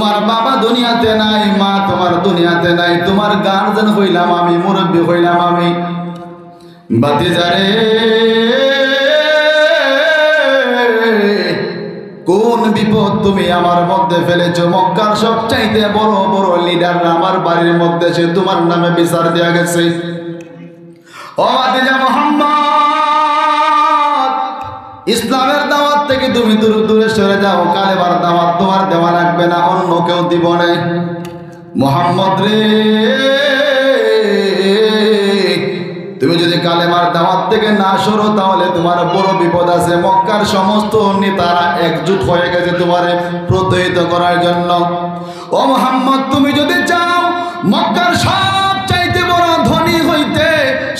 তোমার বাবা দুনিয়াতে নাই, মা তোমার দুনিয়াতে নাই, তোমার গার্জেন হইলাম আমি, মুরব্বী হইলাম আমি। ভাতিজারে কোন বিপদ তুমি আমার মধ্যে ফেলেছো? মক্কার সবচাইতে বড় বড় লিডাররা আমার বাড়ির মধ্যে সে তোমার নামে বিচার দেয়া গেছে। ও ভাতিজা মুহাম্মদ, ইসলামের দাওয়াত থেকে তুমি দূরে সরে যাও। কালেমার দাওয়াত তোমার দেওয়া লাগবে না, অন্য কেউ দিব না। মুহাম্মদ রে, তুমি যদি কালেমার দাওয়াত থেকে না সরো তাহলে তোমার বড় বিপদ আছে। মক্কার সমস্ত নেতারা একজোট হয়ে গেছে তোমারে প্রত্যয়িত করার জন্য। ও মুহাম্মদ, তুমি যদি চাও মক্কার সব চাইতে বড় ধনী হইতে,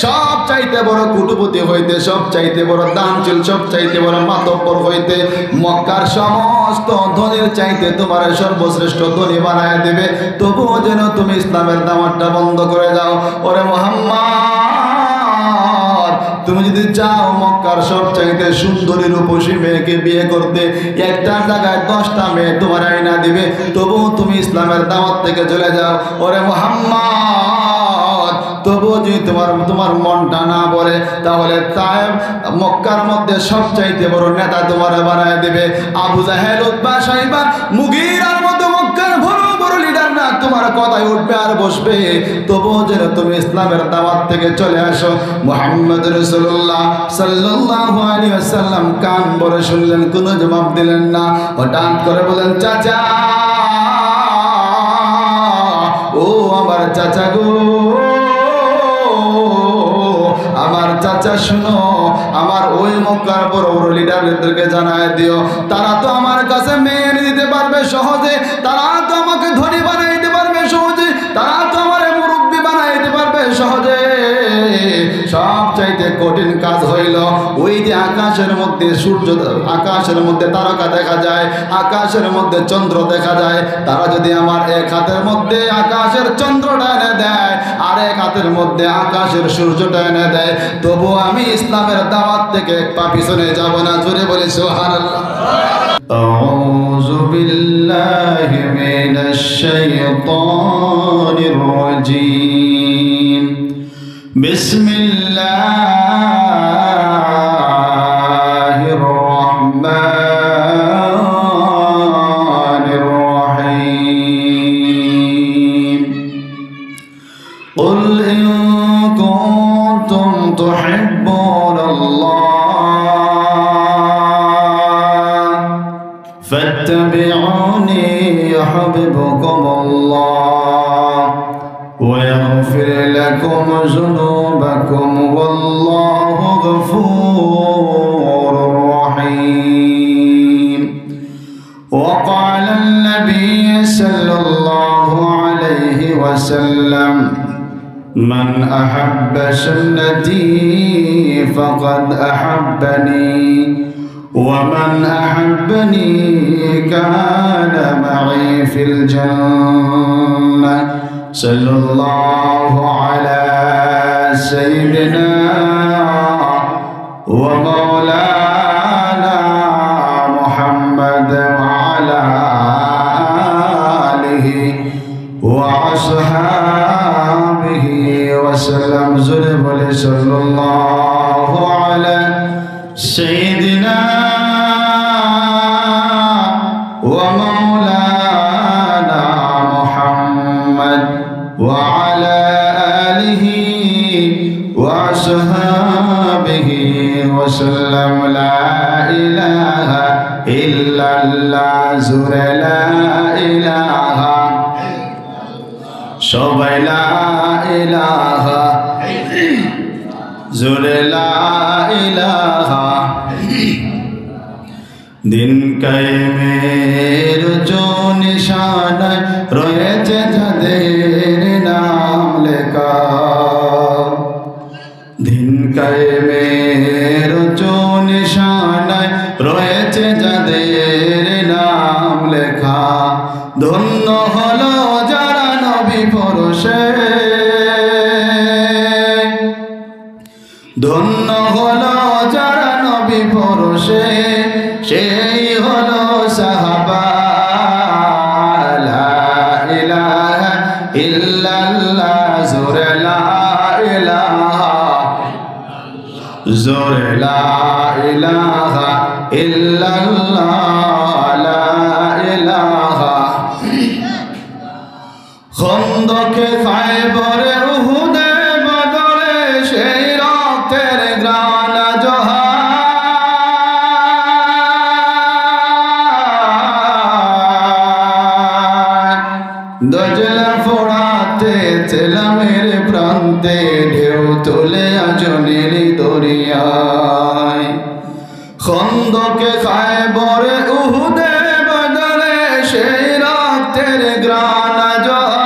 সব চাইতে বড় কুটুপতি হইতে, সব চাইতে বড় দানশীল, সব চাইতে বড় মাতব্বর হইতে, মক্কার সমস্ত ধনীর চাইতে তোমার সর্বশ্রেষ্ঠ ধনী বানায় দেবে, তবুও যেন তুমি ইসলামের দাওয়াতটা বন্ধ করে দাও। ওরে মুহাম্মদ, তুমি যদি চাও মক্কার সব চাইতে সুন্দরী রূপসী মেয়েকে বিয়ে করতে, একটা জায়গায় 10টা মেয়ে তোমার আইনা দিবে, তবুও তুমি ইসলামের দাওয়াত থেকে চলে যাও। ওরে মুহাম্মদ, তবুও যদি তোমার মনটা না বলে তাহলে তায়েব মক্কার মধ্যে সব চাইতে বড় নেতা তোমার বানায় দেবে। আবু জাহেল, উতবা, শাইবা, মুগীরার মতো মক্কার বড় বড় লিডার না তোমার কথায় উঠবে আর বসবে, তবুও যেন তুমি ইসলামের দাওয়াত থেকে চলে আসো। মুহাম্মদ রাসূলুল্লাহ সাল্লাল্লাহু আলাইহি ওয়াসাল্লাম কান ভরে শুনলেন, কোনো জবাব দিলেন না। হঠাৎ করে বলেন, চাচা, ও আমার চাচা গো, আমার চাচা শুনো, আমার ওই মক্কার বড় বড় লিডারদেরকে জানায় দিও, তারা তো আমার কাছে মেয়ে এনে দিতে পারবে সহজে, তারা তো আমাকে ধনী বানাই দিতে পারবে সহজে, তারা তো আমার মুরব্বী বানাই দিতে পারবে সহজে। সব চাইতে কঠিন কাজ হইল ওই যে আকাশের মধ্যে সূর্য, আকাশের মধ্যে তারকা দেখা যায়, আকাশের মধ্যে চন্দ্র দেখা যায়, তারা যদি আমার এক হাতের মধ্যে আকাশের চন্দ্রটা এনে দেয় আর এক হাতের মধ্যে আকাশের সূর্যটা এনে দেয়, তবু আমি ইসলামের দাওয়াত থেকে এক পা পিছনে যাব না। জোরে বলি সুবহানাল্লাহ। আউযু বিল্লাহি মিনাশ শাইতানির রাজীম। বিসমিল্লাহির রাহমানির রাহিম। কুল ইন কুনতুম তুহিব্বুনাল্লাহ ফাত্তাবিউনি ইউহিব্বুকুমুল্লাহ ويغفر لكم ذنوبكم والله غفور رحيم. وقال النبي صلى الله عليه وسلم من أحب سنتي فقد أحبني ومن أحبني كان معي في الجنة. صلى الله على سيدنا ومولانا محمد وعلى آله وأصحابه وسلم. زرب صلى الله على سيدنا ومولانا محمد وعلى آله وصحبه وسلم. لا إله إلا الله. زور لا إله সবাই লা ইলাহা জোরে লা ইলাহা। দিন কায়েমের जो নিশানায় রয়েছে যাদের নাম লেখা, দিন কায়েমের जो নিশানায় রয়েছে যাদের নাম লেখা, ধন্য হলো যারা নবী পরশে, ধন্য হলো যারা নবী পরশে, সেই হলো সাহাবা। লা জোরে লা ইলাহা ইল্লাল্লাহ লা ইলাহা। খন্দকে খায়বরে উহুদে বদরে সেই রক্তের গ্রাণ জোহার। দজলা ফোড়াতে চেলামের প্রান্তে ঢেউ তুলে আজ নীলি দরিয়ায়। খন্দকে খায়বরে উহুদে বদরে সেই রক্তের গ্রাণ জোহার।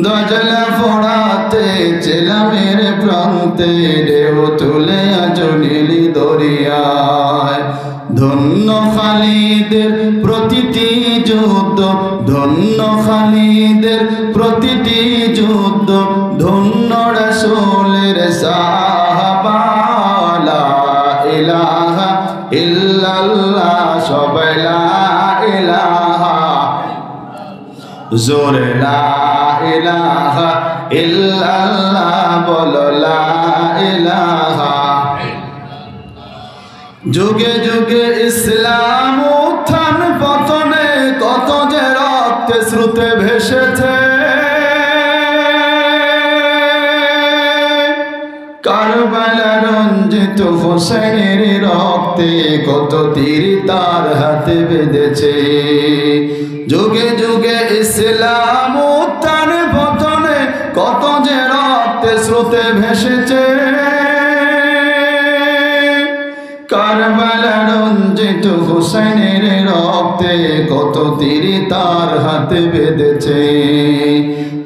দজলা ফোড়াতে চেলামের প্রান্তে ঢেউ তুলে আজ নীলি দরিয়ায়। ধন্য খালিদের প্রতিটি যুদ্ধ, ধন্য খালিদের প্রতিটি যুদ্ধ, ধন্য রাসূলের সাহাবা। লা ইলাহা ইল্লাল্লাহ সবাই লা ইলাহা। জোরে লা ইলাহা ইল্লাল্লাহ বলো লা ইলাহা। যুগে যুগে ইসলাম উত্থান পতনে কত যে রক্তে স্রোতে ভেসেছে। কারবালা রঞ্জিত হোসেনের রক্তে কত তীর তার হাতে বেঁধেছে। যুগে যুগে ইসলাম উত্থান পতনে কত যে রক্তে স্রোতে ভেসেছে। কারবালা রঞ্জিত হোসেনের রক্তে কত তীর তার হাতে বেঁধেছে।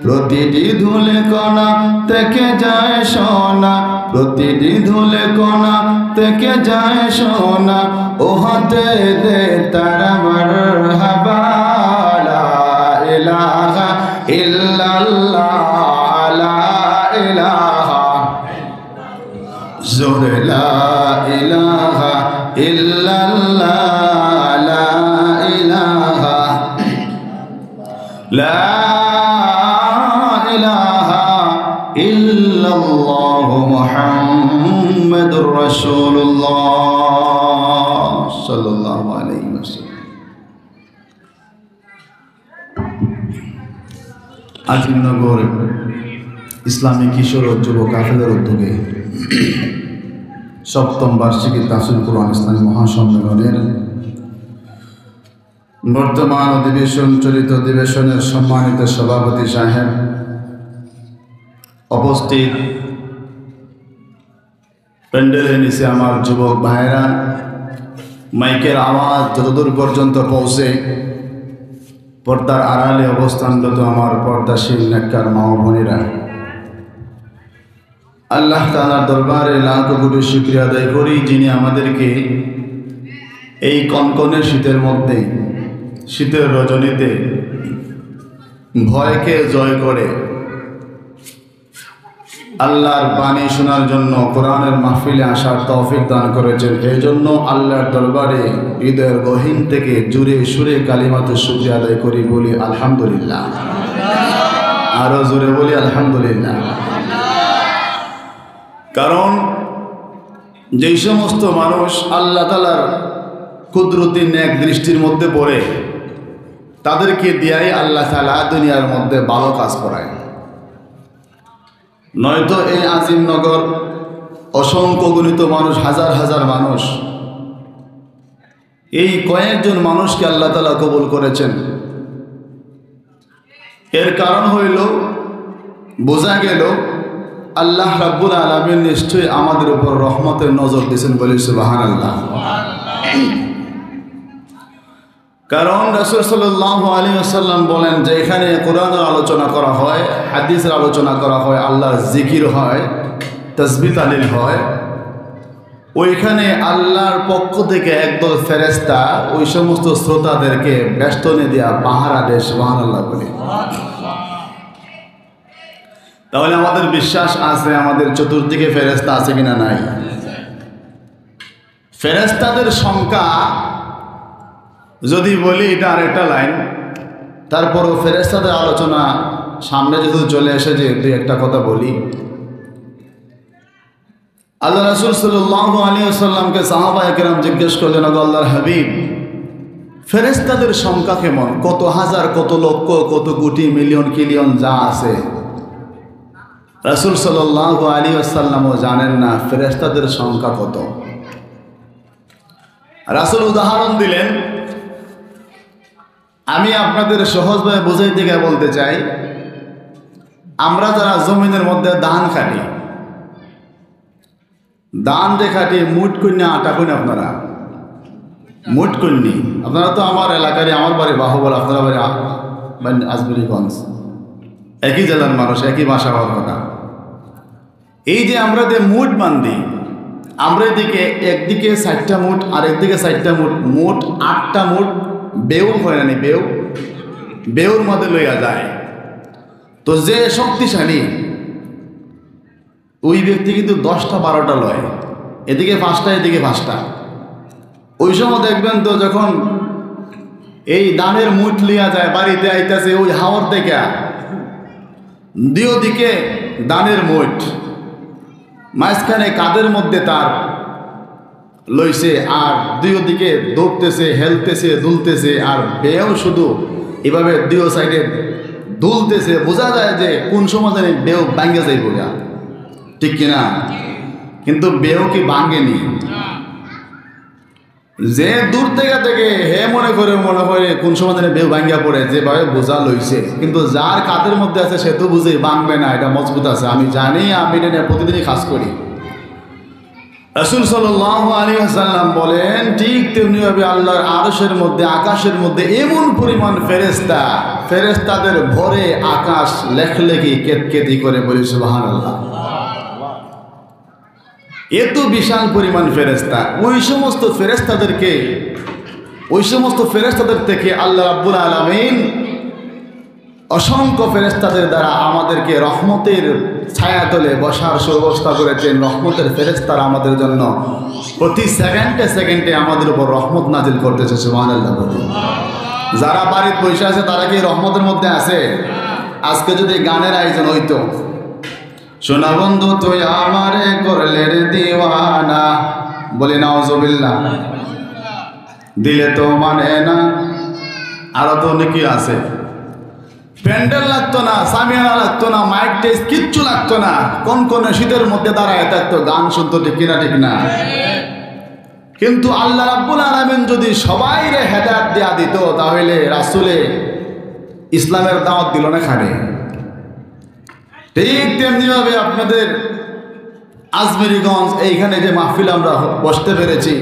প্রতিটি ধুলে কণা থেকে যায় সোনা, প্রতিটি ধুলে কণা থেকে যায় সোনা। ও হাতে দে তারা মারহাবা। লা ইলাহা ইল্লাল্লাহ লা ইলাহা। জোরে লা ইলাহা ইল্লাল্লাহ লা ইলাহা। লা ইলাহা ইল্লাল্লাহু মুহাম্মাদুর রাসূলুল্লাহ সাল্লাল্লাহু আলাইহি ওয়াসাল্লাম। আজিমনগর ইসলামী কিশোর ও যুব কাফেলার উদ্যোগে সপ্তম বার্ষিকী তাফসীর কুরআন ইসলামী মহাসম্মেলনের বর্তমান অধিবেশন চলিত অধিবেশনের সম্মানিত সভাপতি সাহেব, উপস্থিত প্যান্ডেলের নিচে আমার যুবক ভাইয়েরা, মাইকের আওয়াজ যতদূর পর্যন্ত পৌঁছে পর্দার আড়ালে অবস্থানরত আমার পর্দাশীল নেককার মা ও বোনেরা, আল্লাহ তাআলার দরবারে লাখ কোটি শুকরিয়া আদায় করি যিনি আমাদেরকে এই কনকনে শীতের মধ্যে, শীতের রজনীতে ভয়কে জয় করে আল্লাহর বাণী শোনার জন্য কোরআনের মাহফিলে আসার তৌফিক দান করেছেন। এই জন্য আল্লাহর দরবারে হৃদয়ের গহীন থেকে জুড়ে সুরে কালিমাতে শুকরিয়া আদায় করি, বলি আলহামদুলিল্লাহ। আরো জোরে বলি আলহামদুলিল্লাহ। কারণ যেই সমস্ত মানুষ আল্লাহ তাআলার কুদরতি নেক দৃষ্টির মধ্যে পড়ে তাদেরকে দিয়াই আল্লাহ তাআলা দুনিয়ার মধ্যে ভালো কাজ করায়। নয়তো এই আজিমনগর অসংখ্য গণিত মানুষ, হাজার হাজার মানুষ, এই কয়েকজন মানুষকে আল্লাহ তাআলা কবুল করেছেন। এর কারণ হইল, বোঝা গেল আল্লাহ রাব্বুল আলামিন নিশ্চয়ই আমাদের উপর রহমতের নজর দিয়েছেন, বলি সুবহানাল্লাহ। কারণ রাসূল সাল্লাল্লাহু আলাইহি ওয়াসাল্লাম বলেন যে এখানে কোরআনের আলোচনা করা হয়, হাদিসের আলোচনা করা হয়, আল্লাহর জিকির হয়, তাসবিহ তাহলিল হয়, ওইখানে আল্লাহর পক্ষ থেকে একদল ফেরেশতা ওই সমস্ত শ্রোতাদেরকে বেষ্টনী দেয়া পাহারা দেয়। সুবহানাল্লাহ বলি। তাহলে আমাদের বিশ্বাস আছে আমাদের চতুর্দিকে ফেরেশতা আছে কিনা নাই? ফেরেশতাদের সংখ্যা যদি বলি এটা আরেকটা লাইন, তারপরও ফেরেশতাদের আলোচনা সামনে যেহেতু চলে এসেছে দুই একটা কথা বলি। আল্লাহ রাসূল সাল্লাল্লাহু আলাইহি ওয়াসাল্লামকে সাহাবায়ে কেরাম জিজ্ঞেস করলেন, ওগো আল্লাহর হাবিব, ফেরেশতাদের সংখ্যা কেমন? কত হাজার, কত লক্ষ, কত কোটি, মিলিয়ন, কিলিয়ন যা আছে। রাসূল সাল্লাল্লাহু আলাইহি ওয়াসাল্লামও জানেন না ফেরেশতাদের সংখ্যা কত। রাসূল উদাহরণ দিলেন, আমি আপনাদের সহজভাবে বুঝাইতে গিয়ে বলতে চাই, আমরা যারা জমিনের মধ্যে ধান কাটি, ধান যে কাটি মুঠ কন্যা আটা কন্যা, আপনারা মুঠ কন্যি, আপনারা তো আমার এলাকারই, আমার বাড়ি বাহুবল, আপনারা বাড়ি আজমিরিগঞ্জ, একই জেলার মানুষ, একই ভাষা হওয়ার কথা। এই যে আমরা যে মুঠ বান্ধি, আমরা এদিকে একদিকে 60টা মুঠ আর একদিকে 60টা মুঠ, মোট 8টা মুঠ বেউ হয় না, বেউর মধ্যে লইয়া যায়। তো যে শক্তিশালী ওই ব্যক্তি কিন্তু 10টা 12টা লয়, এদিকে 5টা এদিকে 5টা। ওই সময় দেখবেন তো যখন এই ধানের মুঠ লিয়া যায়, বাড়িতে আইতেছে ওই হাওয়ার থেকে, দুই দিকে ধানের মুঠ, মাঝখানে কাদের মধ্যে তার লইছে, আর দুই দিকে দৌড়তেছে, হেলতেছে, দুলতেছে, আর বেও শুধু এভাবে দুই সাইডে দুলতেছে। বোঝা যায় যে কোন সময় জানি বেও ভাঙ্গে যাইব গা, ঠিক কিনা? কিন্তু বেও কি ভাঙ্গেনি? যে দূর থেকে হে মনে করে কোন সময় জানি বেও ভাঙ্গা পড়ে, যেভাবে বোঝা লইছে। কিন্তু যার কাদের মধ্যে আছে সে তো বুঝে ভাঙবে না, এটা মজবুত আছে। আমি জানি, আমি এটা নিয়ে প্রতিদিনই কাজ করি। রাসূল সাল্লাল্লাহু আলাইহি ওয়াসাল্লাম বলেন, ঠিক তেমনিভাবে আল্লাহর আরশের মধ্যে, আকাশের মধ্যে এমন পরিমাণ ফেরেশতা, ফেরেশতাদের ভরে আকাশ লেখলেখি কেতকেতি করে, বলি সুবহানাল্লাহ। এত বিশাল পরিমাণ ফেরেশতা। ওই সমস্ত ফেরেশতাদের থেকে আল্লাহ রাব্বুল আলামিন অসংখ্য ফেরেশতাদের দ্বারা আমাদেরকে রহমতের ছায়াতলে বসার সুব্যবস্থা করেছেন। রহমতের ফেরেশতারা আমাদের জন্য প্রতি সেকেন্ডে সেকেন্ডে আমাদের উপর রহমত নাজিল করতেছে, সুবহানাল্লাহ। যারা বাড়িতে বসে আছে তারা কি রহমতের মধ্যে আছে? আজকে যদি গানের আয়োজন হইতো, সোনা বন্ধু তুই আমারে করলে রে দিওয়ানা, বলি নাউজুবিল্লাহ, দিলে তো মানে না, আরো তো অনেকেই আছে। প্যান্ডেল লাগতো না, সামিয়ানা লাগতো না, মাইক টেস্ট কিচ্ছু লাগতো না, কোন শীতের মধ্যে দাঁড়ায় থাকতো, গান শুনতো, ঠিক কিনা ঠিক না? কিন্তু আল্লাহ রাব্বুল আলামিন যদি সবাইরে হেদায়েত দেয়া দিত, তাহলে রাসূলে ইসলামের দাওয়াত দিল না খানে। ঠিক তেমনিভাবে আপনাদের আজমিরিগঞ্জ এইখানে যে মাহফিল আমরা বসতে পেরেছি,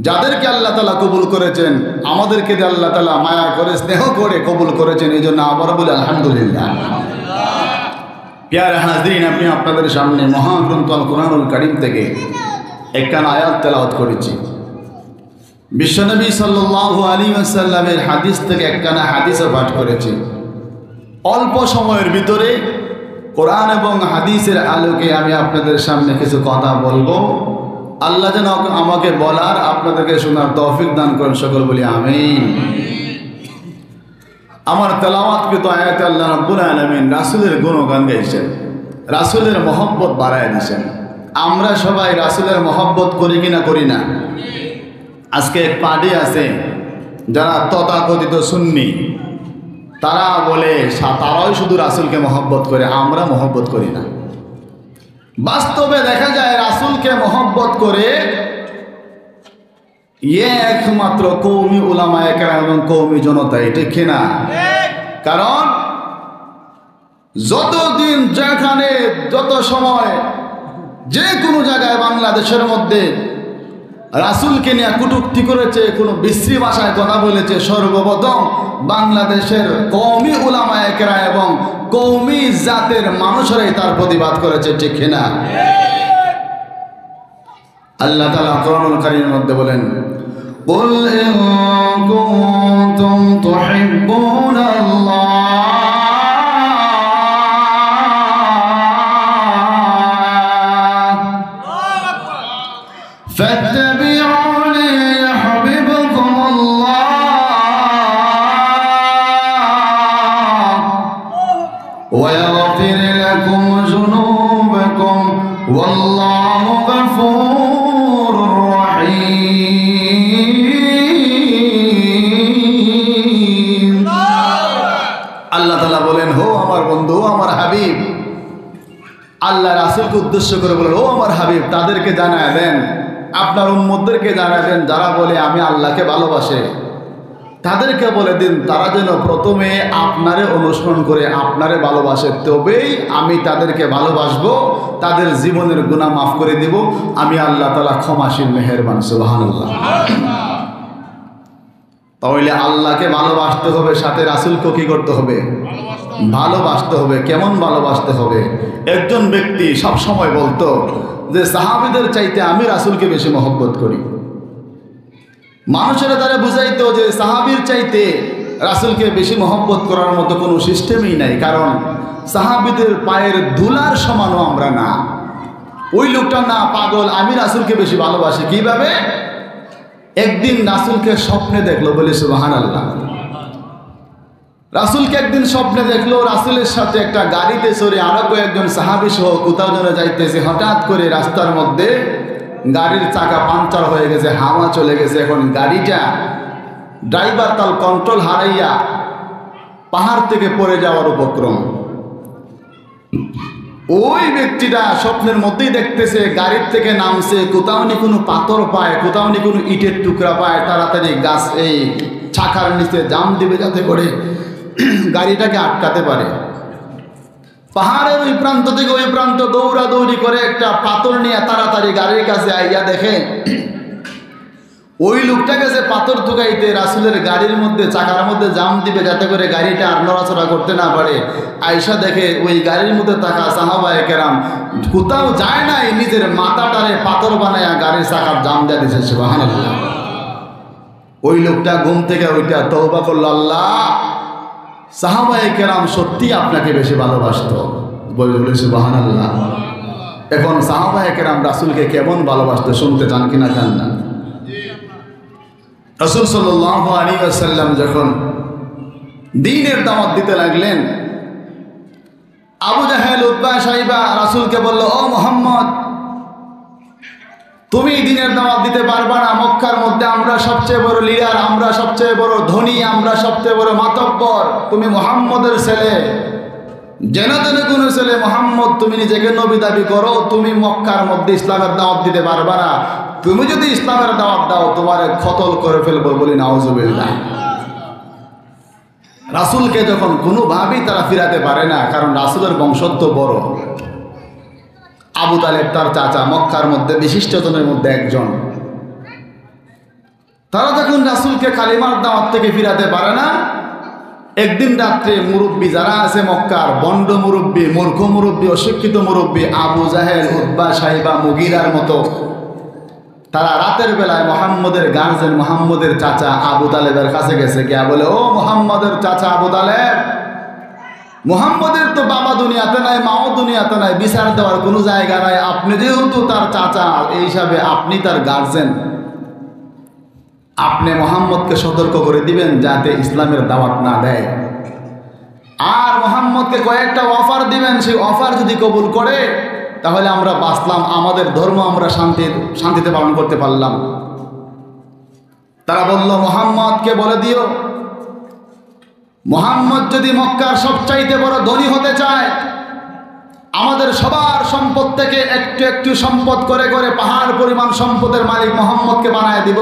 যাদেরকে আল্লাহ তাআলা কবুল করেছেন, আমাদেরকে যে আল্লাহ তাআলা মায়া করে, স্নেহ করে কবুল করেছেন, এই জন্য আবার বলি আলহামদুলিল্লাহ। প্যারে হাজরিন, আমি আপনাদের সামনে মহাগ্রন্থ আল কুরআনুল কারীম থেকে একখানা আয়াত তেলাওয়াত করেছি। বিশ্বনবী সাল্লাল্লাহু আলাইহি ওয়াসাল্লামের হাদিস থেকে একখানা হাদিসও পাঠ করেছি। অল্প সময়ের ভিতরে কোরআন এবং হাদিসের আলোকে আমি আপনাদের সামনে কিছু কথা বলবো। আল্লাহ যেন আমাকে বলার, আপনাদেরকে শোনার তৌফিক দান করেন, সকল বলি আমিন। আমার তেলাওয়াতকৃত আয়াতে আল্লাহ রাব্বুল আলামিন রাসূলের গুণগান গাইছেন, রাসূলের মহব্বত বাড়ায় দিয়েছেন। আমরা সবাই রাসূলের মহব্বত করি কিনা করি না? আজকে এক পার্টি আছে যারা তথাকথিত সুন্নি, তারা বলে তারাই শুধু রাসূলকে মহব্বত করে, আমরা মহব্বত করি না। বাস্তবে দেখা যায় রাসূলকে মহব্বত করে একমাত্র কওমি উলামায়ে কেরাম এবং কওমি জনতা, ঠিক না? কারণ যতদিন যেখানে যত সময় যে কোনো জায়গায় বাংলাদেশের মধ্যে রাসূলকে নিয়ে কটূক্তি করেছে, কোনো বিশ্রী ভাষায় কথা বলেছে, সর্বপ্রথম বাংলাদেশের কওমি উলামায়ে কেরাম এবং কওমি জাতের মানুষরাই তার প্রতিবাদ করেছে, ঠিক না? আল্লাহ তাআলা কোরআনুল কারীমের মধ্যে বলেন, কুল ইন কুনতুম তুহিব্বুনাল্লাহ ফাত্তাবিউনি ইউহিব্বুকুমুল্লাহ ওয়াল্লাহু গফুরুর রহিম। আল্লাহ তাআলা বলেন, হো আমার বন্ধু, আমার হাবিব, আল্লাহ রাসূলকে উদ্দেশ্য করে বলেন, ও আমার হাবিব, তাদেরকে জানায় দেন, আপনার উম্মতদেরকে জানায় দেন যারা বলে আমি আল্লাহকে ভালোবাসে, তাদেরকে বলে দিন তারা যেন প্রথমে আপনারে অনুসরণ করে আপনারে ভালোবাসে, তবেই আমি তাদেরকে ভালোবাসবো, তাদের জীবনের গুনাহ মাফ করে দিব। আমি আল্লাহ তাআলা ক্ষমাশীল মেহেরবান। সুবহানাল্লাহ। তাহলে আল্লাহকে ভালোবাসতে হবে, সাথে রাসূলকে কি করতে হবে? ভালোবাসতে হবে। কেমন ভালোবাসতে হবে? একজন ব্যক্তি সব সময় বলতো যে সাহাবীদের চাইতে আমি রাসূলকে বেশি মহব্বত করি। মানুষেরা তারা বুঝাইতো যে সাহাবীর চাইতে রাসূলকে বেশি মহব্বত করার মতো কোনো সিস্টেমই নাই, কারণ সাহাবীদের পায়ের ধুলার সমানও আমরা না। ওই লোকটা না পাগল, আমি রাসূলকে বেশি ভালোবাসি। কিভাবে? একদিন রাসূলকে স্বপ্নে দেখলো, বলে সুবহানাল্লাহ। রাসূলকে একদিন স্বপ্নে দেখলো, রাসূলের সাথে একটা গাড়িতে চড়ে আরো কয়েকজন সাহাবী সহ কোথাও যেন যাইতেছে। হঠাৎ করে রাস্তার মধ্যে গাড়ির চাকা পাংচার হয়ে গেছে, হাওয়া চলে গেছে। এখন গাড়িটা ড্রাইভার তার কন্ট্রোল হারাইয়া পাহাড় থেকে পড়ে যাওয়ার উপক্রম। ওই ব্যক্তিটা স্বপ্নের মধ্যেই দেখতেছে গাড়ির থেকে নামছে, কোথাও নি কোনো পাথর পায়, কোথাও নি কোনো ইটের টুকরা পায়, তাড়াতাড়ি গাছ এই চাকার নিচে জাম দিবে যাতে করে গাড়িটাকে আটকাতে পারে। পাহাড়ের ওই প্রান্ত থেকে ওই প্রান্ত দৌড়াদৌড়ি করে একটা পাথর নিয়ে তাড়াতাড়ি গাড়ির কাছে আইয়া দেখে ওই লোকটা গেছে পাথর টুকাইতে, রাসূলের গাড়ির মধ্যে চাকার মধ্যে জাম দিবে যাতে করে গাড়িটা আর নড়াচড়া করতে না পারে। আয়েশা দেখে ওই গাড়ির মধ্যে থাকা সাহাবায়ে কেরাম কোথাও যায় নাই, নিজের মাথাটারে পাথর বানায়া গাড়ির চাকার জাম দিয়ে দিয়েছে। সুবহানাল্লাহ। ওই লোকটা ঘুম থেকে ওইটা তওবা করল, আল্লাহ সাহাবায়ে কেরাম সত্যি আপনাকে বেশি ভালোবাসতো, বলে সুবহানাল্লাহ। এখন সাহাবায়ে কেরাম রাসূলকে কেমন ভালোবাসতো শুনতে চান কিনা? চান না? রাসূল সাল্লাল্লাহু আলাইহি ওয়াসাল্লাম যখন দ্বীনের দাওয়াত দিতে লাগলেন, আবু জাহেল, উতবা, শাইবা রাসূলকে বলল, ও মুহাম্মদ, তুমি দ্বীনের দাওয়াত দিতে পারবা না। মক্কার মধ্যে আমরা সবচেয়ে বড় লিডার, আমরা সবচেয়ে বড় ধনী, আমরা সবচেয়ে বড় মাতব্বর, তুমি মুহাম্মদের ছেলে, যেন তেন কোনো ছেলে মুহাম্মদ, তুমি নিজেকে নবী দাবি করো, তুমি মক্কার মধ্যে ইসলামের দাওয়াত দিতে পারবা না। তুমি যদি ইসলামের দাওয়াত দাও তোমার কতল করে ফেলবো, বলি নাউজুবিল্লাহ। রাসূলকে যখন কোনোভাবেই তারা ফিরাতে পারে না, কারণ রাসূলের বংশত্ব বড়। আবু তালেব তার চাচা, মক্কার মধ্যে বিশিষ্টজনের মধ্যে একজন। তারা যখন রাসূলকে কালিমার দাওয়াত থেকে ফিরাতে পারে না, একদিন রাত্রে মুরব্বী যারা আছে মক্কার, বন্ড মুরব্বী, মূর্খ মুরব্বী, অশিক্ষিত মুরব্বী, আবু জাহেল, উতবা, শাইবা, মুগীরার মতো, তারা রাতের বেলায় মুহাম্মদের গার্জেন, মুহাম্মদের চাচা আবু তালেবের কাছে গেছে, গিয়া বলে, ও মুহাম্মদের চাচা আবু তালেব, মুহাম্মদের তো বাবা দুনিয়াতে নাই, মাও দুনিয়াতে নাই, বিচার দেওয়ার কোনো জায়গা নাই, আপনি যেহেতু তার চাচা, এই হিসাবে আপনি তার গার্জেন, আপনি মুহাম্মদকে সতর্ক করে দিবেন যাতে ইসলামের দাওয়াত না দেয়, আর মুহাম্মদকে কয়েকটা অফার দিবেন, সেই অফার যদি কবুল করে তাহলে আমরা বাঁচলাম, আমাদের ধর্ম আমরা শান্তিতে পালন করতে পারলাম। তারা বলল, মুহাম্মদকে বলে দিও, মুহাম্মদ যদি মক্কার সবচাইতে বড় ধনী হতে চায়, আমাদের সবার সম্পদ থেকে একটু একটু সম্পদ করে করে পাহাড় পরিমাণ সম্পদের মালিক মুহাম্মদকে বানায় দিব,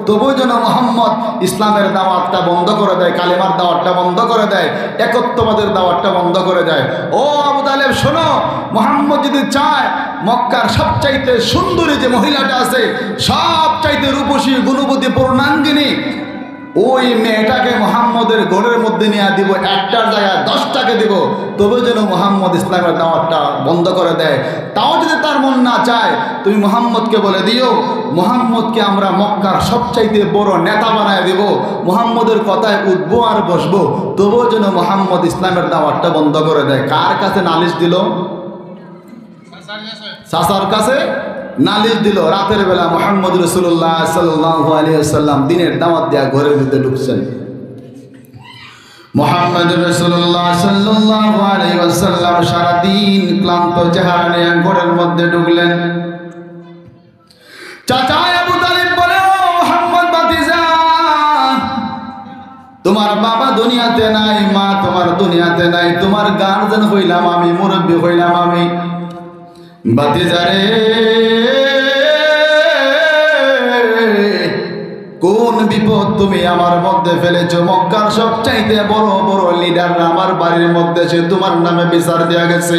তবুও যেন মুহাম্মদ ইসলামের দাওয়াতটা বন্ধ করে দেয়, কালেমার দাওয়াতটা বন্ধ করে দেয়, একত্ববাদের দাওয়াতটা বন্ধ করে দেয়। ও আবু তালেব শোনো, মুহাম্মদ যদি চায় মক্কার সবচাইতে সুন্দরী যে মহিলাটা আছে, সবচাইতে রূপসী, গুণবতী, পূর্ণাঙ্গিনী, ওই মেয়েটাকে মুহাম্মদের ঘরের মধ্যে নিয়ে দিব, একটার জায়গায় 10টাকে দিব, তবে যেন মুহাম্মদ ইসলামের দাওয়াতটা বন্ধ করে দেয়। তাও যদি তার মন না চায়, তুমি মুহাম্মদকে বলে দিও, মুহাম্মদকে আমরা মক্কার সবচাইতে বড় নেতা বানায় দিব, মুহাম্মদের কথায় উঠবো আর বসবো, তবুও যেন মুহাম্মদ ইসলামের দাওয়াতটা বন্ধ করে দেয়। কার কাছে নালিশ দিল? চাচার কাছে নালিশ দিল। রাতের বেলা মুহাম্মদ রাসূলুল্লাহ সাল্লাল্লাহু আলাইহি ওয়াসাল্লাম দিনের দাওয়াত দেয়া ঘরের ভিতরে ঢুকছেন। মুহাম্মদ রাসূলুল্লাহ সাল্লাল্লাহু আলাইহি ওয়াসাল্লাম সারাদিন ক্লান্ত চেহারা নিয়ে ঘরের মধ্যে ঢুকলেন। চাচা আবু তালিব বলে, ও মুহাম্মদ ভাতিজা, তোমার বাবা দুনিয়াতে নাই, মা তোমার দুনিয়াতে নাই, তোমার গার্জিয়ান হইলাম আমি, মুরব্বী হইলাম আমি। ভাতিজা রে, কোন বিপদ তুমি আমার মধ্যে ফেলেছো? মক্কার সবচাইতে বড় বড় লিডার আমার বাড়ির মধ্যে সে তোমার নামে বিচার দেয়া গেছে।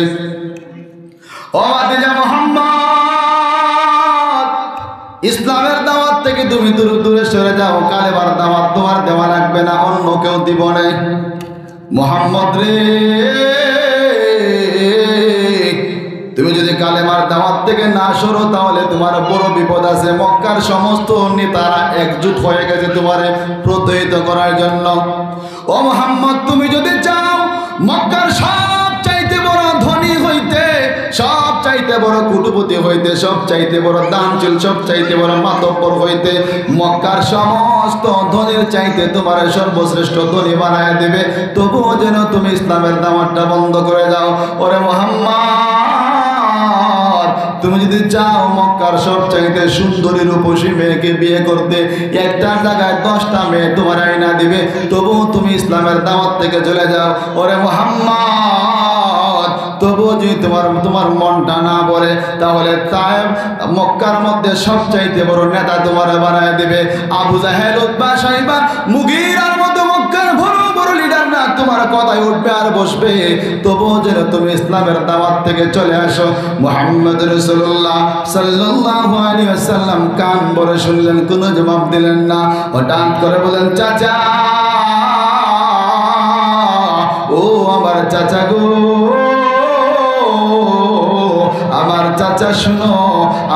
ও ভাতিজা মুহাম্মদ, ইসলামের দাওয়াত থেকে তুমি দূরে দূরে সরে যাও, কালেমার দাওয়াত তোমার দেওয়া লাগবে না, অন্য কেউ দিব না। মুহাম্মদ রে, তুমি যদি কালেমার দাওয়াত থেকে না সরো তাহলে তোমার বড় বিপদ আছে। মক্কার সমস্ত নেতারা একজোট হয়ে গেছে তোমারে প্রত্যয়িত করার জন্য। ও মুহাম্মদ, তুমি যদি চাও মক্কার সব চাইতে বড় ধনী হইতে, সব চাইতে বড় কুটুপতি হইতে, সব চাইতে বড় দানশীল, সব চাইতে বড় মাতব্বর হইতে, মক্কার সমস্ত ধনীর চাইতে তোমার সর্বশ্রেষ্ঠ ধনী বানায় দেবে, তবুও যেন তুমি ইসলামের দাওয়াতটা বন্ধ করে দাও। ওরে মুহাম্মদ, তুমি যদি চাও মক্কার সব চাইতে সুন্দরী রূপসী মেয়েকে বিয়ে করতে, একটা জায়গায় 10টা মেয়ে তোমার আইনা দিবে, তবুও তুমি ইসলামের দাওয়াত থেকে চলে যাও। ওরে মুহাম্মদ, তবুও যদি তোমার মনটা না বলে, তাহলে তায়েব মক্কার মধ্যে সবচাইতে বড় নেতা তোমার বানায় দিবে। আবু জাহেল, উতবা, সাইবা, মুগীরার মতো মক্কার বড় বড় লিডার না তোমার কথায় উঠবে আর বসবে, তবুও যেন তুমি ইসলামের দাওয়াত থেকে চলে আসো। মুহাম্মদ রাসূলুল্লাহ সাল্লাল্লাহু আলাইহি ওয়াসাল্লাম কান ভরে শুনলেন, কোনো জবাব দিলেন না। হঠাৎ করে বলেন, চাচা, ও আমার চাচা গো, আমার চাচা শুনো,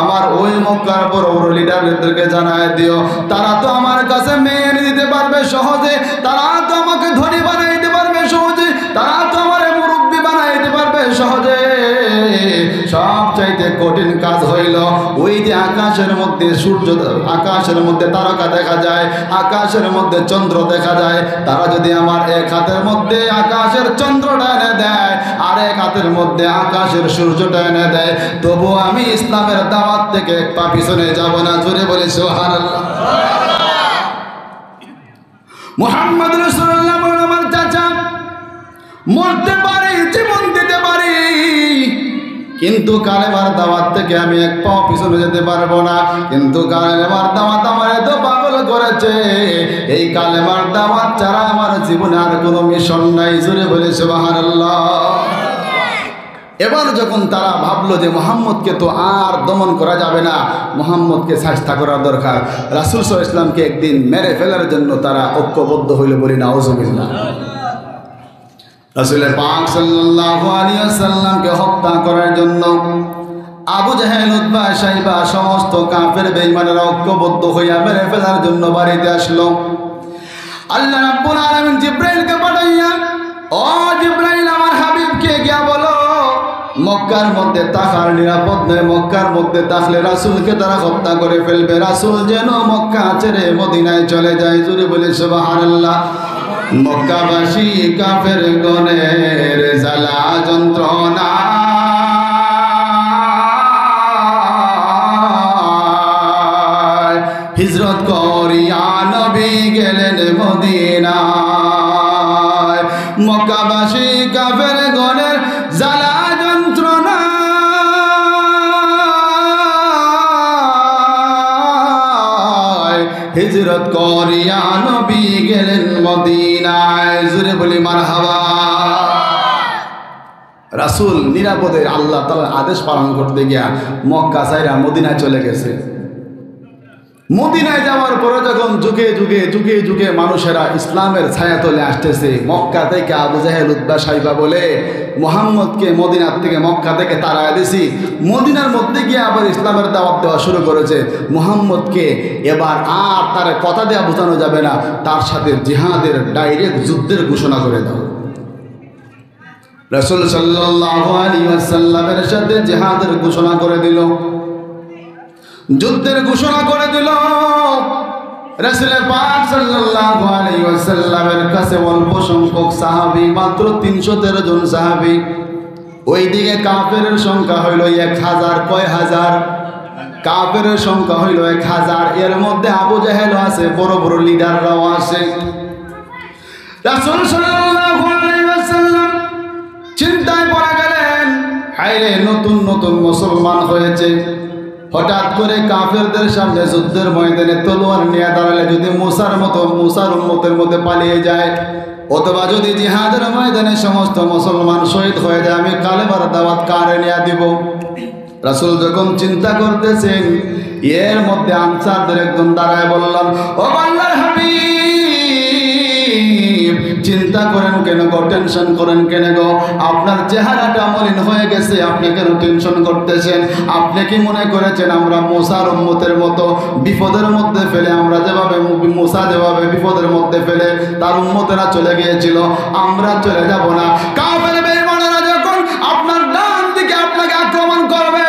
আমার ওই মক্কার বড় বড় লিডারদেরকে জানায় দিও, তারা তো আমার কাছে মেয়ে এনে দিতে পারবে সহজে, তারা তো আমাকে ধনী বানাই দিতে পারবে সহজে, তারা তো আমার মুরব্বী বানাই দিতে পারবে সহজে। সব চাইতে কঠিন কাজ হইল ওই যে আকাশের মধ্যে সূর্য, আকাশের মধ্যে তারকা দেখা যায়, আকাশের মধ্যে চন্দ্র দেখা যায়, তারা যদি আমার এক হাতের মধ্যে আকাশের চন্দ্রটা এনে দেয় আর এক হাতের মধ্যে আকাশের সূর্যটা এনে দেয়, তবু আমি ইসলামের দাওয়াত থেকে এক পা পিছনে যাব না। জোরে বলি সুবহানাল্লাহ। মুহাম্মদ রাসূলুল্লাহ বলেন, আমার চাচা, মরতে পারি, জীবন দিতে পারি, কিন্তু কালেমার দাওয়াত থেকে আমি এক পাও পিছনে যেতে পারবো না। কিন্তু কালেমার দাওয়াত আমার এত পাগল করেছে, এই কালেমার দাওয়াত ছাড়া আমার জীবনে আর কোনো মিশন নাই। জোরে বলে সুবহানাল্লাহ। এবার যখন তারা ভাবলো যে মুহাম্মদকে তো আর দমন করা যাবে না, মুহাম্মদকে শাস্তা করার দরকার, রাসূল সাল্লাল্লাহু আলাইহি ওয়াসাল্লামকে একদিন মেরে ফেলার জন্য তারা ঐক্যবদ্ধ হইল, বলি নাউজুবিল্লাহ। রাসূল পাক সাল্লাল্লাহু আলাইহি ওয়াসাল্লামকে হত্যা করার জন্য আবু জাহেল, উতবা, সাইবা সমস্ত কাফের বেঈমানেরা ঐক্যবদ্ধ হইয়া মেরে ফেলার জন্য বাড়িতে আসলো। আল্লাহ রাব্বুল আলামিন জিবরাইলকে পাঠাইয়া, ও জিবরাইল, আমার হাবিবকে গিয়া বলো মক্কার মধ্যে তাহার নিরাপদ নয়, মক্কার মধ্যে তাহলে রাসূলকে তারা হত্যা করে ফেলবে, রাসূল যেন মক্কা ছেড়ে মদিনায় চলে যায়। জোরে বলে সুবহানাল্লাহ। মক্কাবাসী কাফের গণের জ্বালা যন্ত্রণা হিজরত করিয়া নবী গেলেন মদিনায়। মক্কাবাসী কাফের গণের জ্বালা যন্ত্রণা হিজরত করিয়া নবী গেলেন মদিনায়। জোরে বলি মারহাবা। রাসূল নিরাপদে আল্লাহ তাআলার আদেশ পালন করতে গিয়া মক্কা ছাইরা মদিনায় চলে গেছে। মদিনায় যাওয়ার পরে যখন যুগে যুগে যুগে যুগে মানুষেরা ইসলামের ছায়াতলে আসতেছে, মক্কা থেকে আবু জাহেল, উতবা, সাইবা বলে মুহাম্মদকে মদিনার থেকে মক্কা থেকে তাড়ায় দিছি, মদিনার মধ্যে গিয়ে আবার ইসলামের দাওয়াত দেওয়া শুরু করেছে। মুহাম্মদকে এবার আর তার কথা দেওয়া বোঝানো যাবে না, তার সাথে জিহাদের ডাইরেক্ট যুদ্ধের ঘোষণা করে দাও। রাসূল সাল্লাল্লাহু আলাইহি ওয়াসাল্লামের সাথে জিহাদের ঘোষণা করে দিল, যুদ্ধের ঘোষণা করে দিল। রাসূল পাক সাল্লাল্লাহু আলাইহি ওয়াসাল্লামের কাছে অল্প সংখ্যক সাহাবী, মাত্র 313 জন সাহাবী। ওইদিকে কাফেরের সংখ্যা হইল 1000। কয় হাজার? কাফেরের সংখ্যা হইল 1000। এর মধ্যে আবু জাহেল আছে, বড় বড় লিডাররাও আছে। রাসূল সাল্লাল্লাহু আলাইহি ওয়াসাল্লাম চিন্তায় পড়ে গেলেন, হায়রে নতুন নতুন মুসলমান হয়েছে, হঠাৎ করে কাফেরদের সামনে যুদ্ধের ময়দানে তলোয়ার নিয়ে দাঁড়ালে যদি মুসার উম্মতের মধ্যে পালিয়ে যায়, অথবা যদি জিহাদের ময়দানে সমস্ত মুসলমান শহীদ হয়ে যায়, আমি কালেমার দাওয়াত কারে নিয়ে দিব? রাসূল যখন চিন্তা করতেছেন, এর মধ্যে আনসারদের একজন দাঁড়ায় বললাম, ও আল্লাহর হাবিব, চিন্তা করেন কেন গো, টেনশন করেন কেন গো? আপনার চেহারাটা মলিন হয়ে গেছে, আপনি কেন টেনশন করতেছেন? আপনি কি মনে করেছেন আমরা মুসার উম্মতের মতো বিপদের মধ্যে ফেলে, আমরা যেভাবে মুসা যেভাবে বিপদের মধ্যে ফেলে তার উম্মতেরা চলে গিয়েছিল, আমরা চলে যাব না? কাফের বেঈমানেরা যখন আপনার ডান দিকে আপনাকে আক্রমণ করবে,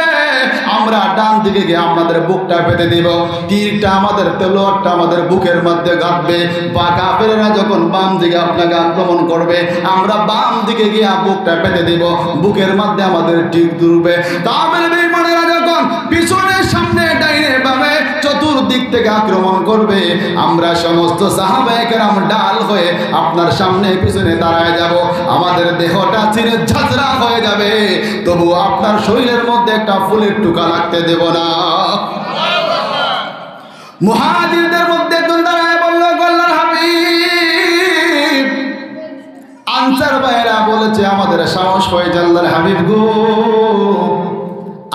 আমরা ডান দিকে গিয়ে আপনাদের বুকটা পেতে দিব, তীরটা আমাদের তলোয়ারটা আমাদের বুকের মধ্যে গাঁথবে। বা কাফেররা যখন বাম দিকে আপনাকে আক্রমণ করবে, আমরা বাম দিকে গিয়ে বুকটা পেতে দিব, বুকের মধ্যে আমাদের তীর দুলবে। কাফের বেঈমানেরা যখন পিছনের সামনে ডাইনে বামে চতুর্দিক থেকে আক্রমণ করবে, আমরা সমস্ত সাহাবায়ে কেরাম ডাল হয়ে আপনার সামনে পিছনে দাঁড়ায় যাব, আমাদের দেহটা চিরে ঝাঁঝরা হয়ে যাবে, তবু আপনার শরীরের মধ্যে একটা ফুলের টুকা লাগতে দেব না। মুহাজিরদের মধ্যে একজন দাঁড়ায় বলল, আল্লাহর হাবিব, আনসার ভাইরা বলেছে আমাদের সাহস হয়েছে, আল্লাহর হাবিব গো,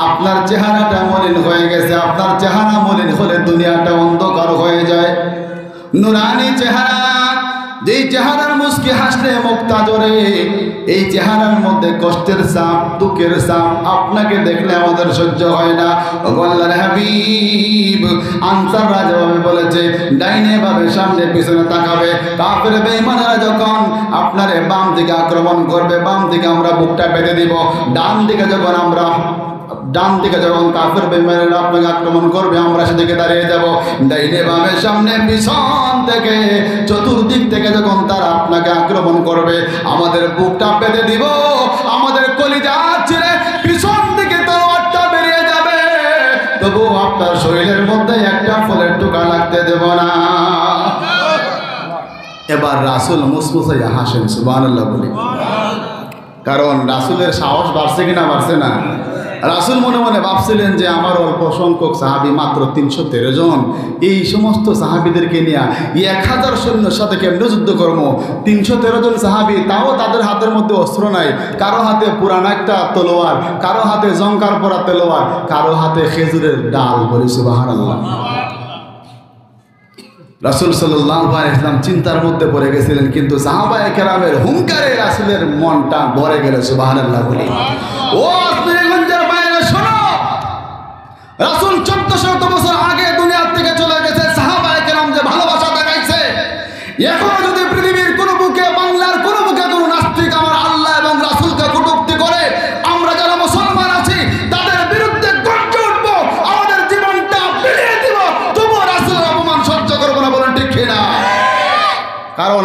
আপনার চেহারাটা মলিন হয়ে গেছে, আপনার চেহারা মলিন হলে দুনিয়াটা অন্ধকার হয়ে যায়। নুরানি চেহারা, যেই চেহারার মুস্কি হাসলে মুক্তা জোরে, এই চেহারার মধ্যে কষ্টের চাপ, দুঃখের চাপ, আপনাকে দেখলে আমাদের সহ্য হয় না। আল্লাহর হাবিব, আনসাররা যেভাবে বলেছে ডাইনে ভাবে সামনে পিছনে তাকাবে, কাফের বেঈমানেরা যখন আপনারে বাম দিকে আক্রমণ করবে, বাম দিকে আমরা বুকটা পেতে দিব, ডান দিকে যখন কাফের বেঈমানেরা আপনাকে আক্রমণ করবে, আমরা সেদিকে দাঁড়িয়ে যাব। ডাইনে বামে সামনে পিছন থেকে চতুর্দিক থেকে যখন তারা আপনাকে আক্রমণ করবে, আমাদের বুকটা পেতে দিব, আমাদের কলিজা ছিঁড়ে পিছন থেকে তলোয়ারটা বেরিয়ে যাবে, তবু আপনার শরীরের মধ্যে একটা ফুলের টুকা লাগতে দেব না। এবার রাসূল মুসমুসাইয়া হাসেন, সুবহানাল্লাহ বলি। কারণ রাসূলের সাহস বাড়ছে কিনা? বাড়ছে না? রাসূল মনে মনে ভাবছিলেন যে আমার অল্প সংখ্যক সাহাবী, মাত্র 313 জন, এই সমস্ত সাহাবীদেরকে নিয়ে 1000 সৈন্যের সাথে কেমনে যুদ্ধ করবো? 313 জন সাহাবী, তাও তাদের হাতের মধ্যে অস্ত্র নাই, কারো হাতে পুরান একটা তলোয়ার, কারো হাতে জঙ্কার পরা তলোয়ার, কারো হাতে খেজুরের ডাল। বলি সুবহানাল্লাহ। রাসূল সাল্লাল্লাহু আলাইহি ওয়াসাল্লাম চিন্তার মধ্যে পড়ে গেছিলেন, কিন্তু সাহাবায়ে কেরামের হুঙ্কারে রাসূলের মনটা ভরে গেল। সুবহানাল্লাহ বলি। ও আজমিরগঞ্জের বাইরে শোনো, রাসূল 1400 বছর আগে দুনিয়া থেকে চলে গেছে, সাহাবায়ে কেরাম যে ভালোবাসা দেখাইছে, এখন যদি পৃথিবীর কোন বুকে, বাংলার কোন বুকে কোন নাস্তিক আমার আল্লাহ এবং রাসূলকে কটূক্তি করে, আমরা যারা মুসলমান আছি তাদের বিরুদ্ধে গর্জে উঠব, আমাদের জীবনটা বিলিয়ে দিব, তবু রাসূলের অপমান সহ্য করব না। বলেন ঠিক কিনা? কারণ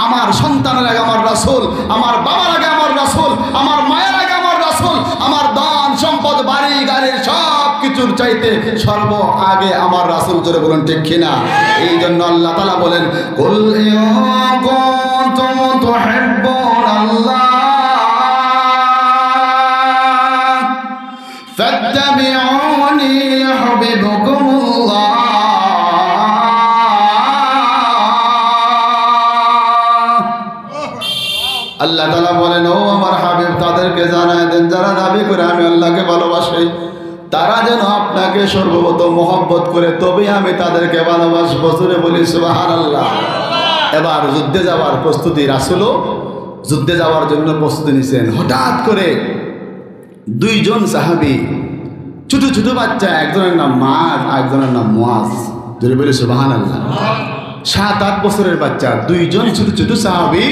আমার সন্তানের আগে আমার রাসূল, আমার বাবার আগে আমার রাসূল, আমার মায়ের আগে আমার রাসূল, আমার দান সম্পদ বাড়ি গাড়ি সব কিছুর চাইতে সর্ব আগে আমার রাসূল। জোরে বলেন ঠিক কিনা? এই জন্য আল্লাহ তাআলা বলেন, কুল ইন কুনতুম তুহিব্বুনাল্লাহ ফাত্তাবিউনি ইউহিব্বুকুমুল্লাহ। আল্লাহ তাআলা বলেন, ও আমার হাবিব, তাদেরকে জানায় দেন যারা দাবি করে আমি আল্লাহকে ভালোবাসি, তারা যেন আপনাকে সর্বপ্রথম মহব্বত করে, তবেই আমি তাদেরকে ভালোবাসবো। জোরে বলি সুবহানাল্লাহ। এবার যুদ্ধে যাওয়ার প্রস্তুতি, রাসূলও যুদ্ধে যাওয়ার জন্য প্রস্তুতি নিছেন। হঠাৎ করে 2 জন সাহাবী, ছোট ছোট বাচ্চা, একজনের নাম মাআজ, আরেকজনের নাম মুআজ। জোরে বলি সুবহানাল্লাহ। 7-8 বছরের বাচ্চা, 2 জন ছোট ছোট সাহাবী,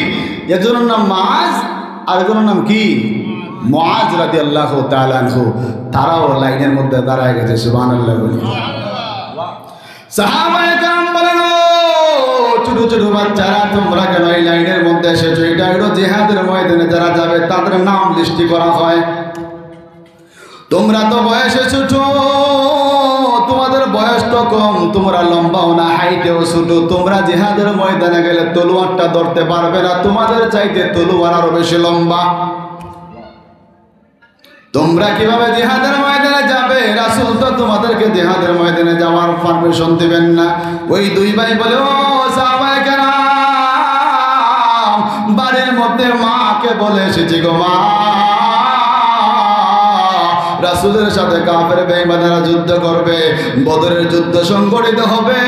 একজনের নাম মাআজ, আরেকজনের নাম কি? মুআজ রাদিয়াল্লাহু তাআলা আনহু। তারাও লাইনের মধ্যে দাঁড়ায় গেছে। সুবহানাল্লাহ বলি। সাহাবায়ে কেরাম বলেন, ছোট ছোট বাচ্চারা তোমরা কেন এই লাইনের মধ্যে এসেছো? এটা হলো জিহাদের ময়দানে যারা যাবে তাদের নাম লিস্টি করা হয়। তোমরা তো বয়সে ছোট, তোমাদের বয়স তো কম, তোমরা লম্বাও না, হাইটেও ছোট, তোমরা জিহাদের ময়দানে গেলে তলোয়ারটা ধরতে পারবে না, তোমাদের চাইতে তলোয়ার আরো বেশি লম্বা। তোমরা কিভাবে জিহাদের ময়দানে যাবে? রাসূল তো তোমাদেরকে জিহাদের ময়দানে যাওয়ার পারমিশন দিবেন না। ওই দুই ভাই বলে, ও সাহাবায়ে কেরাম, বাড়ির মধ্যে মাকে বলে এসেছি গো মা, রাসূলের সাথে কাফের বেঈমানেরা যুদ্ধ করবে, বদরের যুদ্ধ সংগঠিত হবে।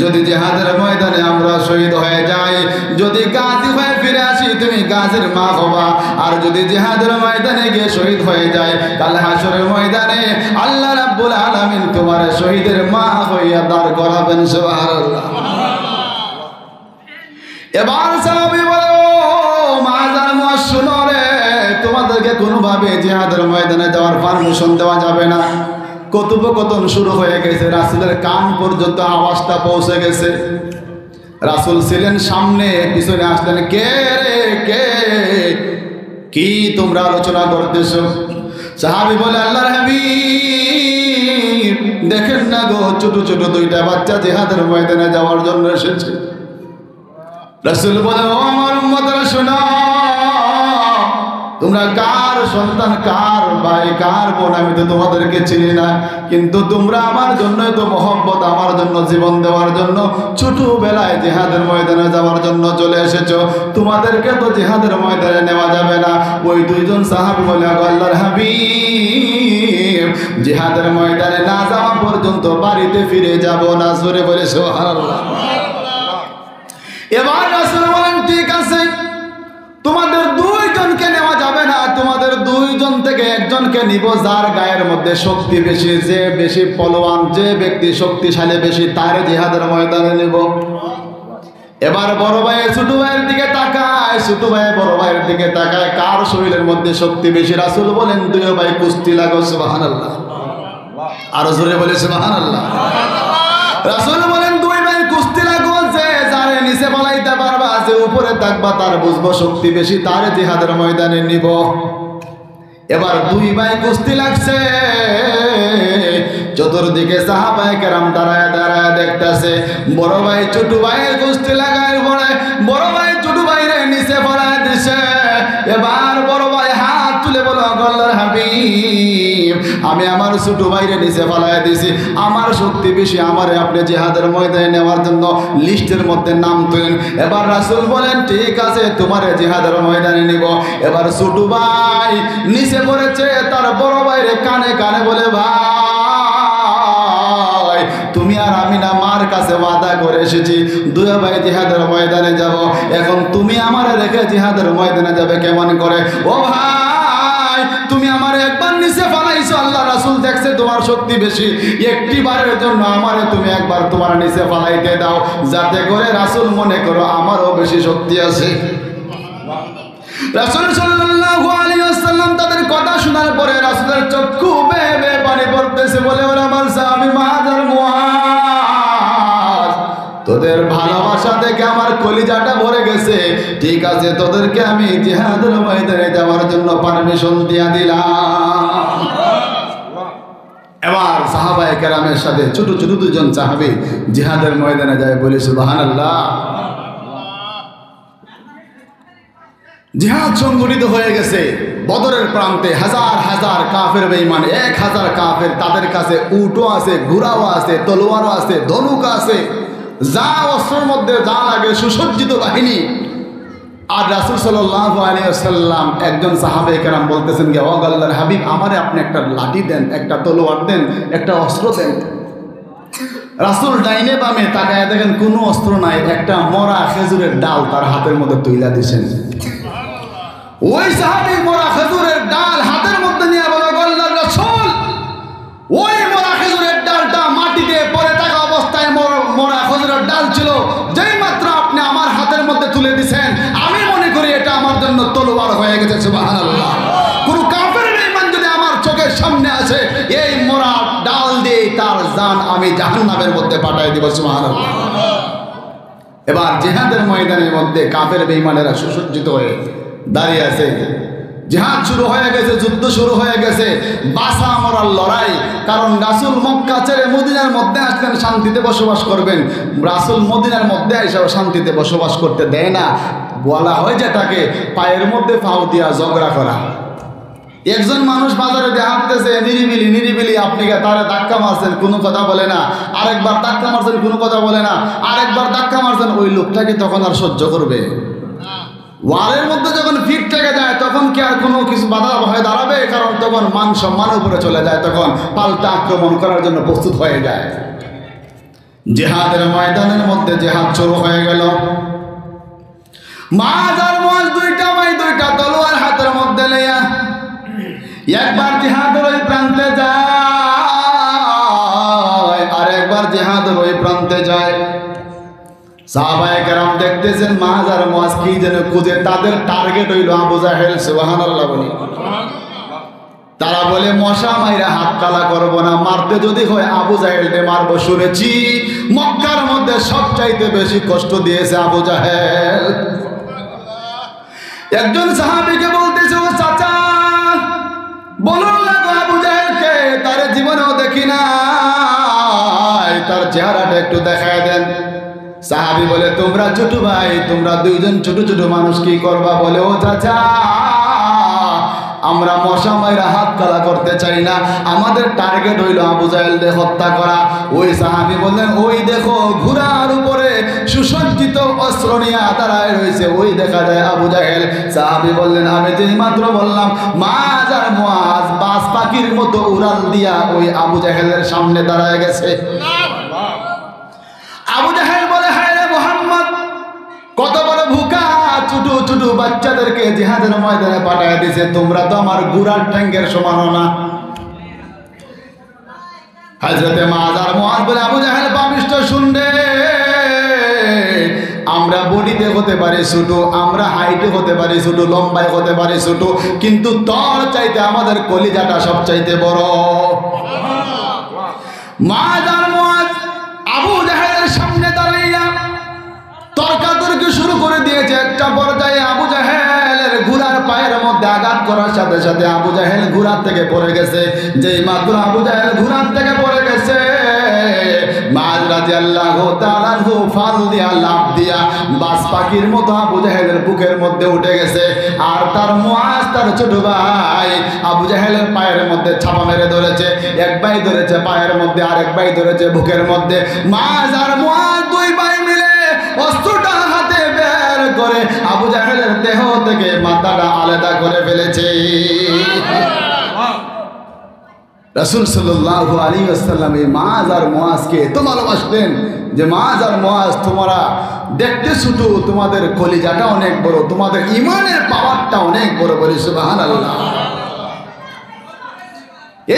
যদি জিহাদের ময়দানে আমরা শহীদ হয়ে যাই, যদি গাজী হয়ে ফিরে আসি, তুমি গাজীর মা হবা। আর যদি জিহাদের ময়দানে গিয়ে শহীদ হয়ে যায়, কাল হাশরের ময়দানে আল্লাহ রাব্বুল আলামিন তোমার শহীদের মা হইয়া দাঁড় করাবেন। সুবহানাল্লাহ। এবার সাহাবী বলে, ও মাজার মুআজ শুনো রে, তোমাদেরকে কোনোভাবে জিহাদের ময়দানে যাওয়ার পারমিশন দেওয়া যাবে না। কথোপকথন শুরু হয়ে গেছে, রাসূলের কান পর্যন্ত আওয়াজটা পৌঁছে গেছে। রাসূল ছিলেন সামনে, পিছনে আসলেন, কে রে কে, কি তোমরা আলোচনা করতেছো? সাহাবী বলে, আল্লাহর হাবিব দেখেন না গো, ছোট ছোট দুইটা বাচ্চা জিহাদের ময়দানে যাওয়ার জন্য এসেছে। রাসূল বলে, ও আমার উম্মতরা শোনো, তোমরা কার সন্তান, কার ভাই, কার বোন আমি তো তোমাদেরকে চিনি না, কিন্তু তোমরা আমার জন্য তো মহব্বত, আমার জন্য জীবন দেওয়ার জন্য ছোটবেলায় জিহাদের ময়দানে যাওয়ার জন্য চলে এসেছো, তোমাদেরকে তো জিহাদের ময়দানে নেওয়া যাবে না। ওই দুইজন সাহাবী বলে, আল্লাহর হাবিব জিহাদের ময়দানে না যাওয়া পর্যন্ত বাড়িতে ফিরে যাব না। জোরে বলে সুবহানাল্লাহ। এবার রাসূল বলেন, ঠিক আছে, তোমাদের দুইজনকে নেওয়া যাবে না, তোমাদের দুইজন থেকে একজনকে নিব, যার গায়ের মধ্যে শক্তি বেশি, যে বেশি পলোয়ান, যে ব্যক্তি শক্তিশালী বেশি, তার জিহাদের ময়দানে নিব। এবার বড় ভাই ছোট ভাইয়ের দিকে তাকায়, ছোট ভাই বড় ভাইয়ের দিকে তাকায়, কার শরীরের মধ্যে শক্তি বেশি? রাসূল বলেন, দুই ভাই কুস্তি লাগো। সুবহানাল্লাহ। আরো জোরে বলে সুবহানাল্লাহ। রাসূল বলেন, দুই ভাই কুস্তি লাগো, যে যারে নিচে পালাইতে পারবা, যে উপরে থাকবা, তার বুঝবো শক্তি বেশি, তার জিহাদের ময়দানে নিব। এবার দুই ভাই কুস্তি লাগছে, চতুর্দিকে সাহাবায়ে কেরাম দাঁড়ায় দাঁড়ায় দেখতেছে। বড় ভাই ছোট ভাইয়ের কুস্তি লাগায় পড়ে, বড় ভাই ছোট ভাইরে নিচে পড়ায় দিছে। এবার বড় ভাই হাত তুলে বলো, আল্লাহর হাবিব আমি আমার ছোট ভাইরে নিচে ফেলায় দিছি, আমার শক্তি বেশি, আমারে আপনি জিহাদের ময়দানে নেওয়ার জন্য লিস্টের মধ্যে নাম তুলেন। এবার রাসূল বলেন, ঠিক আছে, তোমারে জিহাদের ময়দানে নিব। এবার ছোট ভাই নিচে পড়েছে, তার বড় ভাইরে কানে কানে বলে, ভাই তুমি আর আমি না মার কাছে ওয়াদা করে এসেছি, দুই ভাই জিহাদের ময়দানে যাব, এখন তুমি আমারে রেখে জিহাদের ময়দানে যাবে কেমন করে? ও ভাই, তুমি আমার একবার নিচে ফেলাইছো, আল্লাহ রাসূল দেখছে তোমার শক্তি বেশি, একটি বারের জন্য আমারে তুমি একবার তোমার নিচে ফেলাইতে দাও, যাতে করে রাসূল মনে করো আমারও বেশি শক্তি আছে। রাসূল সাল্লাল্লাহু আলাইহি ওয়াসাল্লাম তাদের কথা শোনার পরে রাসূলের চক্ষু বেয়ে বেয়ে পানি পড়তেছে। বলে, ওরা আমার সাহাবী মাজার মুআজ, তোদের ভালোবাসা দেখে আমার কলিজাটা ভরে গেছে। ঠিক আছে, তোদেরকে আমি জিহাদের ময়দানে যাওয়ার জন্য পারমিশন দিয়ে দিলাম। এবার সাহাবায়ে কেরামের সাথে ছোট ছোট দুজন সাহাবী জিহাদের ময়দানে যায়। বলি সুবহানাল্লাহ। জিহাদ সংগঠিত হয়ে গেছে। বদরের প্রান্তে হাজার হাজার কাফের বেঈমান, 1000 কাফের, তাদের কাছে উটও আছে, ঘোড়াও আছে, তলোয়ারও আছে, ধনুক আছে, যা অস্ত্রের মধ্যে যা লাগে সুসজ্জিত বাহিনী। আর রাসূল সাল্লাল্লাহু আলাইহি ওয়াসাল্লাম একজন সাহাবায়ে কেরাম বলতেছেন, ও আল্লাহর হাবিব আমারে আপনি একটা লাঠি দেন, একটা তলোয়ার দেন, একটা অস্ত্র দেন। রাসূল ডাইনে বামে তাকায় দেখেন কোনো অস্ত্র নাই, একটা মরা খেজুরের ডাল তার হাতের মধ্যে তুইলা দিয়েছেন। ওই সাহাবী মরা খেজুরের ডাল হাতের মধ্যে নিয়ে বলে, আল্লাহর রাসূল ওই মরা খেজুরের ডালটা মাটিতে পড়ে থাকা অবস্থায় মরা খেজুরের ডাল ছিল, যেই মাত্র আপনি আমার হাতের মধ্যে তুলে দিয়েছেন, আমি মনে করি এটা আমার জন্য তলোয়ার হয়ে গেছে। সুবহানাল্লাহ। কোন কাফের বেঈমান যদি আমার চোখের সামনে আসে, এই মরা ডাল দিয়ে তার জান আমি জাহান্নামের মধ্যে পাঠিয়ে দিব। সুবহানাল্লাহ। এবার জিহাদের ময়দানের মধ্যে কাফের বেঈমানেরা সুসজ্জিত হয়ে দাঁড়িয়ে আছে। জিহাদ শুরু হয়ে গেছে, যুদ্ধ শুরু হয়ে গেছে, বাঁচা মরার লড়াই। কারণ রাসূল মক্কা ছেড়ে মদিনার মধ্যে আসলেন শান্তিতে বসবাস করবেন। রাসূল মদিনার মধ্যে এসে শান্তিতে বসবাস করতে দেয় না। বলা হয় যেটাকে পায়ের মধ্যে পাও দিয়া ঝগড়া করা। একজন মানুষ বাজারে দিয়ে হাঁটতেছে নিরিবিলি নিরিবিলি, আপনি তারে ধাক্কা মারছেন, কোনো কথা বলে না। আরেকবার ধাক্কা মারছেন, কোনো কথা বলে না। আরেকবার ধাক্কা মারছেন, ওই লোকটাকে তখন আর সহ্য করবে? ওয়ালের মধ্যে যখন ফিট থেকে যায় তখন কি আর কোনো কিছু বাধা হয়ে দাঁড়াবে? কারণ তখন মান সম্মানের উপরে চলে যায়, তখন পাল্টা আক্রমণ করার জন্য প্রস্তুত হয়ে যায়। জিহাদের ময়দানের মধ্যে জিহাদ শুরু হয়ে গেল। মাঝ আর মুআজ দুইটা তলোয়ার হাতের মধ্যে লইয়া একবার জিহাদের ওই প্রান্তে যায়, আর একবার জিহাদের ওই প্রান্তে যায়। সাহাবায়ে কেরাম দেখতেছেন মাঝ আর মুআজ কি যেন খুঁজে, তাদের টার্গেট হইল আবু জাহেল। সুবহানাল্লাহ বলি। তারা বলে মশা মাইরা হাত কালা করব না, মারতে যদি হয় আবু জাহেলকে মারবো। শুনেছি মক্কার মধ্যে সবচাইতে বেশি কষ্ট দিয়েছে আবু জাহেল। একজন সাহাবীকে বলতেছে, ও চাচা বলুন না গো আবু জাহেলকে, তার জীবনেও দেখি না, তার চেহারাটা একটু দেখায় দেন। সাহাবী বলে, তোমরা ছোট ভাই, তোমরা দুইজন ছোট ছোট মানুষ কি করবা? বলে, ও চাচা আমরা মশা মাইরা হাত কালা করতে চাই না, আমাদের টার্গেট হইল আবু জাহেলকে হত্যা করা। ওই সাহাবী বললেন, ওই দেখো ঘোড়ার উপরে সুসজ্জিত অস্ত্র নিয়ে দাঁড়ায় রয়েছে, ওই দেখা যায় আবু জাহেল। সাহাবী বললেন, আমি যেই মাত্র বললাম মাঝ আর মুআজ বাজ পাখির মতো উড়াল দিয়া ওই আবু জাহেলের সামনে দাঁড়ায় গেছে। আবু জাহেল বলে, হায় রে মুহাম্মদ, কত বড় ভুকা, ছোট ছোট বাচ্চাদেরকে জিহাদের ময়দানে পাঠায় দিয়েছে, তোমরা তো আমার গুড়ার ট্যাঙ্কের সমানও না। হযরতে মুআজ আর মুআজ বলে, আবু জাহেল পাপিষ্ঠ, শুনবে আমরা বডিতে হতে পারি ছোট, আমরা হাইটে হতে পারি ছোট, লম্বায় হতে পারি ছোট, কিন্তু তোর চাইতে আমাদের কলিজাটা সব চাইতে বড়। মুআজ আর মুআজ আবু জাহেলের সামনে দাঁড়াইয়া তর্কাতর্কি শুরু করে দিয়েছে। একটা পর্যায়ে আবু জাহেলের ঘোড়ার পায়ের মধ্যে আঘাত করার সাথে সাথে আবু জাহেল ঘোড়ার থেকে পড়ে গেছে। যেই মাত্র আবু জাহেল ঘোড়ার থেকে পড়ে গেছে, মুআজ রাদিয়াল্লাহু তাআলা ফাল দিয়া লাফ দিয়া বাজ পাখির মতো আবু জাহেলের বুকের মধ্যে উঠে গেছে। আর তার মুআজ, তার ছোট ভাই আবু জাহেলের পায়ের মধ্যে ছাপা মেরে ধরেছে। এক ভাই ধরেছে পায়ের মধ্যে, আরেক ভাই ধরেছে বুকের মধ্যে। মুআজ আর মুআজ দুই ভাই মিলে অস্ত্রটা হাতে বের করে আবু জাহেলের দেহ থেকে মাথাটা আলাদা করে ফেলেছে। রাসূল সাল্লাল্লাহু আলাইহি ওয়াসাল্লাম এই মুআজ আর মুআজকে এত ভালোবাসতেন যে, মুআজ আর মুআজ তোমরা দেখতে ছোট, তোমাদের কলিজাটা অনেক বড়, তোমাদের ঈমানের পাওয়ারটা অনেক বড়। বলি সুবহানাল্লাহ।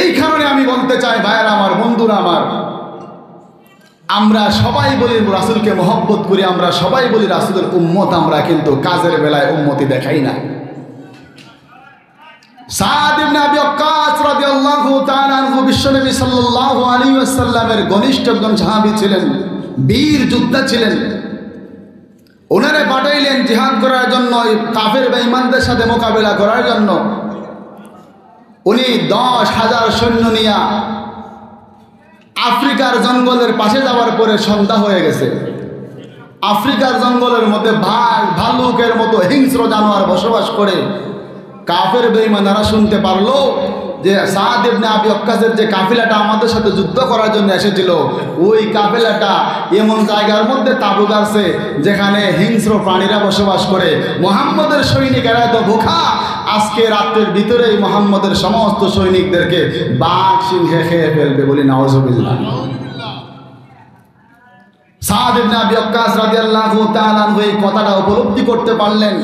এই কারণে আমি বলতে চাই, ভাইয়েরা আমার, বন্ধুরা আমার, আমরা সবাই বলি রাসূলকে মহব্বত করি, আমরা সবাই বলি রাসূলের উম্মত, আমরা কিন্তু কাজের বেলায় উম্মতি দেখাই না। সাদ ইবনে আবি ওয়াক্কাস রাদিয়াল্লাহু তাআলা আনহু বিশ্বনবী সাল্লাল্লাহু আলাইহি ওয়াসাল্লামের ঘনিষ্ঠ একজন সাহাবী ছিলেন, বীর যোদ্ধা ছিলেন। ওনারে পাঠাইলেন জিহাদ করার জন্য, কাফের বেঈমানদের সাথে মোকাবেলা করার জন্য। উনি 10,000 সৈন্য নিয়ে আফ্রিকার জঙ্গলের পাশে যাওয়ার পরে সন্ধ্যা হয়ে গেছে। আফ্রিকার জঙ্গলের মধ্যে ভালুকের মতো হিংস্র জানোয়ার বসবাস করে। কাফের বেঈমানেরা শুনতে পারলো যে সাদ ইবনে আবি ওয়াক্কাসের যে কাফিলাটা আমাদের সাথে যুদ্ধ করার জন্য এসেছিল, ওই কাফিলাটা এমন জায়গার মধ্যে তাঁবু গাড়ছে যেখানে হিংস্র প্রাণীরা বসবাস করে। মুহাম্মদের সৈনিকেরা তো ভুখা, আজকে রাত্রের ভিতরেই মুহাম্মদের সমস্ত সৈনিকদেরকে বাঘ সিংহে খেয়ে ফেলবে। বলি নাউজুবিল্লাহ। সাদ ইবনে আবি ওয়াক্কাস রাদিয়াল্লাহু তাআলা আনহু এই কথাটা উপলব্ধি করতে পারলেন।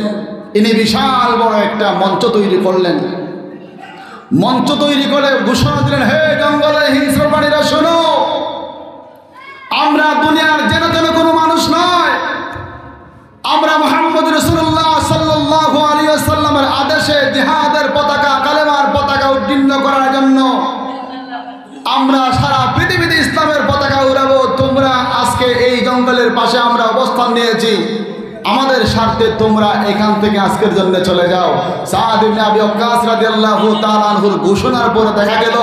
ইনি বিশাল বড় একটা মঞ্চ তৈরি করলেন। মঞ্চ তৈরি করে ঘোষণা দিলেন, হে জঙ্গলের হিংস্র প্রাণীরা শোনো, আমরা দুনিয়ার যেন তেন কোনো মানুষ নয়, আমরা মুহাম্মদ রাসূলুল্লাহ সাল্লাল্লাহু আলাইহি ওয়াসাল্লামের আদেশে জিহাদের পতাকা, কালেমার পতাকা উড্ডীন করার জন্য আমরা সারা পৃথিবীতে ইসলামের পতাকা উড়াবো। তোমরা আজকে এই জঙ্গলে কবরের পাশে আমরা অবস্থান নিয়েছি, আমাদের স্বার্থে তোমরা এখান থেকে আজকের জন্য চলে যাও। সাদ ইবনে আবি ওয়াক্কাস রাদিয়াল্লাহু তাআলা আনহুর ঘোষণার পরে দেখা গেল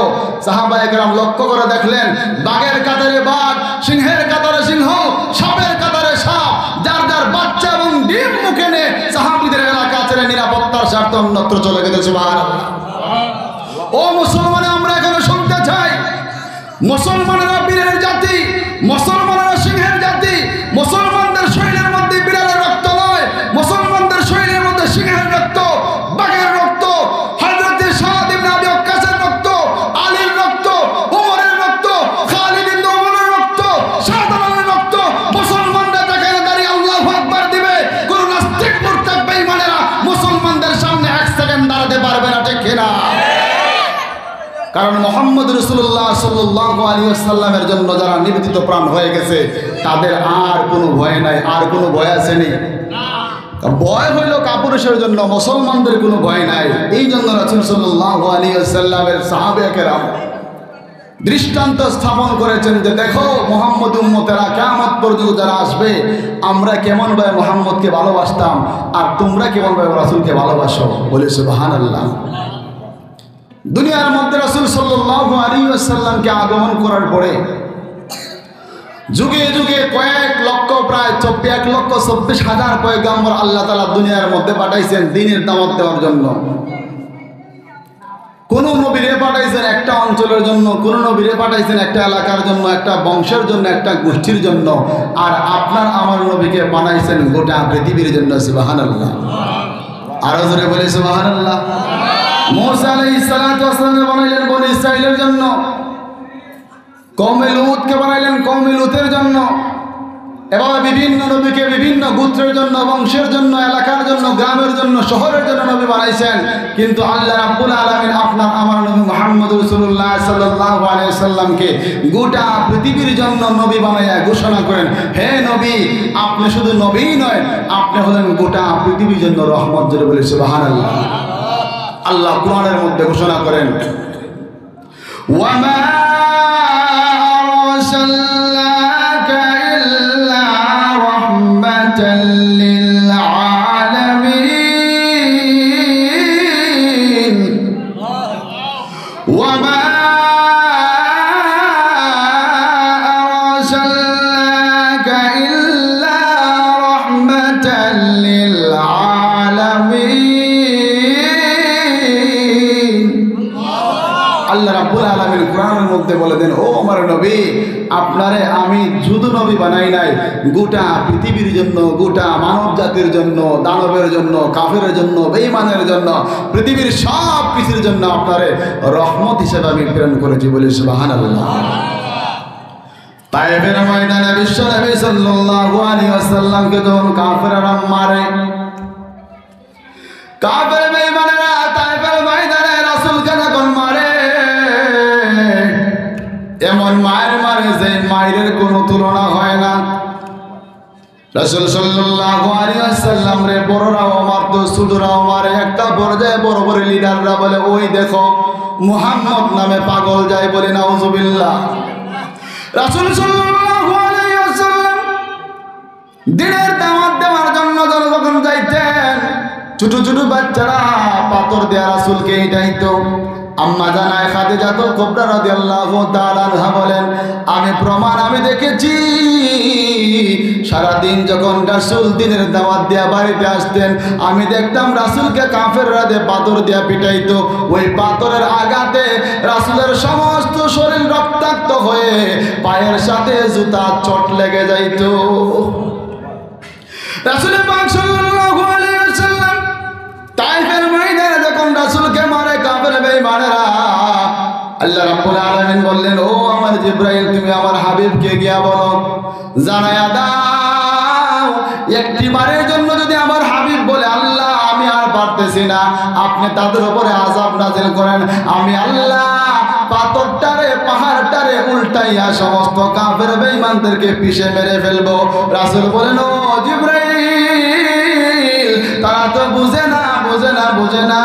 সাহাবায়ে কেরাম লক্ষ্য করে দেখলেন বাঘের কাতারে বাঘ, সিংহের কাতারে সিংহ, সাপের কাতারে সাপ, যার যার বাচ্চা এবং ডিম মুখে নিয়ে সাহাবীদের এলাকা ছেড়ে নিরাপত্তার স্বার্থে অন্যত্র চলে গেছে। সুবহানাল্লাহ। ও মুসলমান, আমরা এখানে শুনতে চাই, মুসলমানেরা বীরের জাতি, মুসলমানেরা সিংহের জাতি। মুসলমানদের শরীরের মধ্যে বিড়ালের রক্ত নয়, মুসলমানদের শরীরের মধ্যে সিংহের রক্ত, বাঘের রক্ত, হযরত সাদ ইবনে আবি ওয়াক্কাসের রক্ত, আলীর রক্ত, ওমরের রক্ত, খালিদ ইবনে ওমরের রক্ত, শাহজালালের রক্ত। মুসলমানরা যেখানে দাঁড়িয়ে আল্লাহু আকবার দিবে, কোন নাস্তিক মুরতাদ বেঈমানেরা মুসলমানদের সামনে এক সেকেন্ড দাঁড়াতে পারবে না, ঠিক কিনা? কারণ মুহাম্মদ রাসূলুল্লাহ সাল্লাল্লাহু আলাইহি ওয়াসাল্লামের জন্য যারা নিবেদিত প্রাণ হয়ে গেছে তাদের আর কোনো ভয় নাই। আর কোনো ভয় আছে নি? ভয় হইল কাপুরুষের জন্য, মুসলমানদের কোনো ভয় নাই। এই জন্য রাসূল সাল্লাল্লাহু আলাইহি ওয়াসাল্লামের সাহাবায়ে কেরাম দৃষ্টান্ত স্থাপন করেছেন যে দেখো মুহাম্মদ উম্মতেরা কিয়ামত পর্যন্ত যারা আসবে, আমরা কেমন ভাবে মুহাম্মদকে ভালোবাসতাম আর তোমরা কেমন ভাবে রাসূলকে ভালোবাসো। বলে সুবহানাল্লাহ। দুনিয়ার মধ্যে রাসূল সাল্লাল্লাহু আলাইহি ওয়াসাল্লামকে আগমন করার পরে যুগে যুগে কয়েক লক্ষ, প্রায় 1,24,000 পয়গম্বর আল্লাহ তাআলা দুনিয়ার মধ্যে পাঠাইছেন দ্বীনের দাওয়াত দেওয়ার জন্য। কোন নবীরে পাঠাইছেন একটা অঞ্চলের জন্য, কোন নবীরে পাঠাইছেন একটা এলাকার জন্য, একটা বংশের জন্য, একটা গোষ্ঠীর জন্য। আর আপনার আমার নবীকে বানাইছেন গোটা পৃথিবীর জন্য। সুবহানাল্লাহ। আরো জোরে বলি সুবহানাল্লাহ। মুসা আলাইহিস সালাতু ওয়াস সালাম বানাইলেন বনি ইসরাইলের জন্য, কওমে লূতকে বানাইলেন কওমে লূতের জন্য। এভাবে বিভিন্ন নবীকে বিভিন্ন গোত্রের জন্য, বংশের জন্য, এলাকার জন্য, গ্রামের জন্য, শহরের জন্য নবী বানাইছেন। কিন্তু আল্লাহ রাব্বুল আলামিন আপনার আমার নবী মুহাম্মদ রাসূলুল্লাহ সাল্লাল্লাহু আলাইহি ওয়াসাল্লামকে গোটা পৃথিবীর জন্য নবী বানায়া ঘোষণা করেন, হে নবী, আপনি শুধু নবীই নয়, আপনি হলেন গোটা পৃথিবীর জন্য রহমত। জোরে বলি সুবহানাল্লাহ। আল্লাহ কোরআনের মধ্যে ঘোষণা করেন, ওয়ামা আরসালনাকা ইল্লা রাহমাতাল লিল আলামিন, ওয়ামা আরসালনাকা ইল্লা রাহমাতাল লিল আলামিন। আল্লাহ রাব্বুল আলামিন কোরআনের মধ্যে বলে দেন, ও আমার নবী, আপনারে আমি শুধু নবী বানাই নাই, গোটা পৃথিবীর জন্য, গোটা মানব জাতির জন্য, দানবের জন্য, কাফেরের জন্য, বেঈমানের জন্য, পৃথিবীর সব কিছুর জন্য আপনারে রহমত হিসেবে আমি প্রেরণ করেছি। বলি সুবহানাল্লাহ। তায়েফের ময়দানে বিশ্বনবী সাল্লাল্লাহু আলাইহি ওয়াসাল্লামকে যখন কাফেররা মারে, কাফের বেঈমানেরা তায়েফের ময়দানে রাসূলকে যখন মারে, এমন মায়ের মারে যে মায়ের কোনো তুলনা হয় না। রাসূল সাল্লাল্লাহু আলাইহি ওয়াসাল্লাম রে বড়রাও মারতো, ছোটরাও মারে। একটা পর্যায়ে বড় বড় লিডাররা বলে, ওই দেখো মুহাম্মদ নামে পাগল যায়। বলে নাউজুবিল্লাহ। রাসূল সাল্লাল্লাহু আলাইহি ওয়াসাল্লাম দ্বীনের দাওয়াত দেওয়ার জন্য যখন যাইতেন, ছোট ছোট বাচ্চারা পাথর দেয়া রাসূলকে এইটাইতো। আম্মা জানায় খাদিজা কুবরা রাদিয়াল্লাহু তাআলা আনহা বলেন, আমি প্রমাণ আমি দেখেছি, সারাদিন যখন রাসূল দ্বীনের দাওয়াত দেয়া বাড়িতে আসতেন, আমি দেখতাম রাসূলকে কাফেররা দিয়ে পাথর দিয়া পিটাইতো। ওই পাথরের আঘাতে রাসূলের সমস্ত শরীর রক্তাক্ত হয়ে পায়ের সাথে জুতা চট লেগে যাইতো। রাসূল পাক সাল্লাল্লাহু আলাইহি ওয়াসাল্লাম তায়েফের ময়দানে যখন রাসূলকে মারে কাফের বেঈমানেরা, আল্লাহ রাব্বুল আলামিন বললেন, ও আমার জিবরাইল, তুমি আমার হাবিবকে গিয়া বলো, জানায়া দাও, একটি বারের জন্য যদি আমার হাবিব বলে, আল্লাহ আমি আর পারতেছি না, আপনি তাদের উপরে আযাব নাযিল করেন, আমি আল্লাহ পাথরটারে পাহাড়টারে উল্টাইয়া সমস্ত কাফের বেঈমানদেরকে পিষে মেরে ফেলবো। রাসূল বলেন, ও জিবরাইল, তারা তো বুঝে না, বুঝে না, বুঝে না।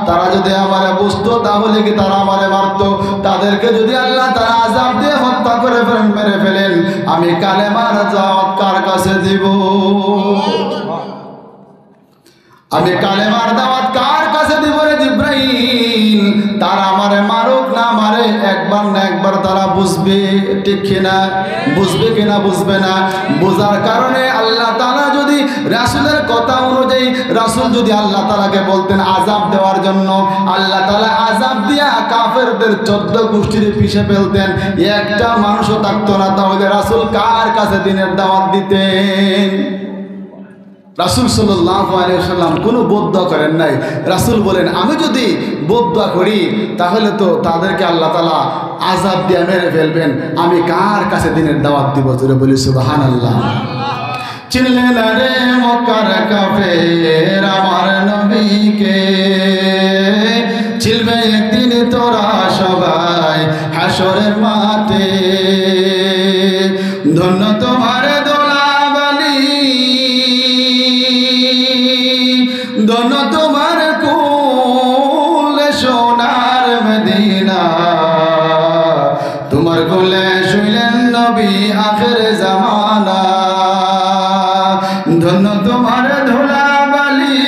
তারা যদি আমারে বুঝতো তাহলে কি তারা আমারে মারতো? তাদের তাদেরকে যদি আল্লাহ তাআলা আযাব দিয়ে হত্যা করে ফেলেন, মেরে ফেলেন, আমি কালেমার দাওয়াত কার কাছে দিব? আমি কালেমার দাওয়াত কার কাছে দিব রে জিবরাইল? তারা আমারে মারুক না মারে, একবার না একবার তারা বুঝবে, ঠিক কিনা? বুঝবে কিনা? বুঝবে না। বোঝার কারণে আল্লাহ তাআলা যদি রাসূলের কথা অনুযায়ী, রাসূল যদি আল্লাহ তাআলাকে বলতেন আযাব দেওয়ার জন্য, আল্লাহ তাআলা আযাব দিয়া কাফেরদের 14 গোষ্ঠীর পিছে ফেলতেন, একটা মানুষও থাকতো না। তাহলে রাসূল কার কাছে দ্বীনের দাওয়াত দিতেন? রাসূল সাল্লাল্লাহু আলাইহি ওয়াসাল্লাম কোনো বদদুয়া করেন নাই। রাসূল বলেন আমি যদি বদদুয়া করি তাহলে তো তাদেরকে আল্লাহ তাআলা আযাব দিয়ে মেরে ফেলবেন, আমি কার কাছে দ্বীনের দাওয়াত দিব? জোরে বলি সুবহানাল্লাহ। চিনলে না রে মক্কার কাফের আমার নবীকে, চিনবে একদিন তোরা সবাই হাসরের মাঠে। ধন্য তোমার ধন্য তোমার কুল সোনার মদিনা, তোমার কোলে শুইলেন নবী আখির জামানা। ধন্য তোমার ধুলাবালি,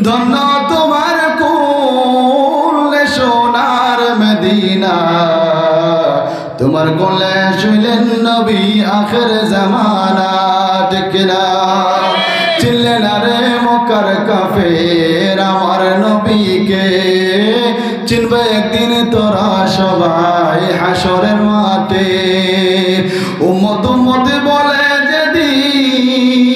ধন্য তোমার কুল সোনার মদিনা, তোমার কোলে শুইলেন নবী আখির জামানা। ঠিক কিনা? চিনলে না রে মক্কার কাফের আমার নবীকে, চিনবে একদিন তোরা সবাই হাসরের মাঠে। উম্মত উম্মত বলে যেদিন,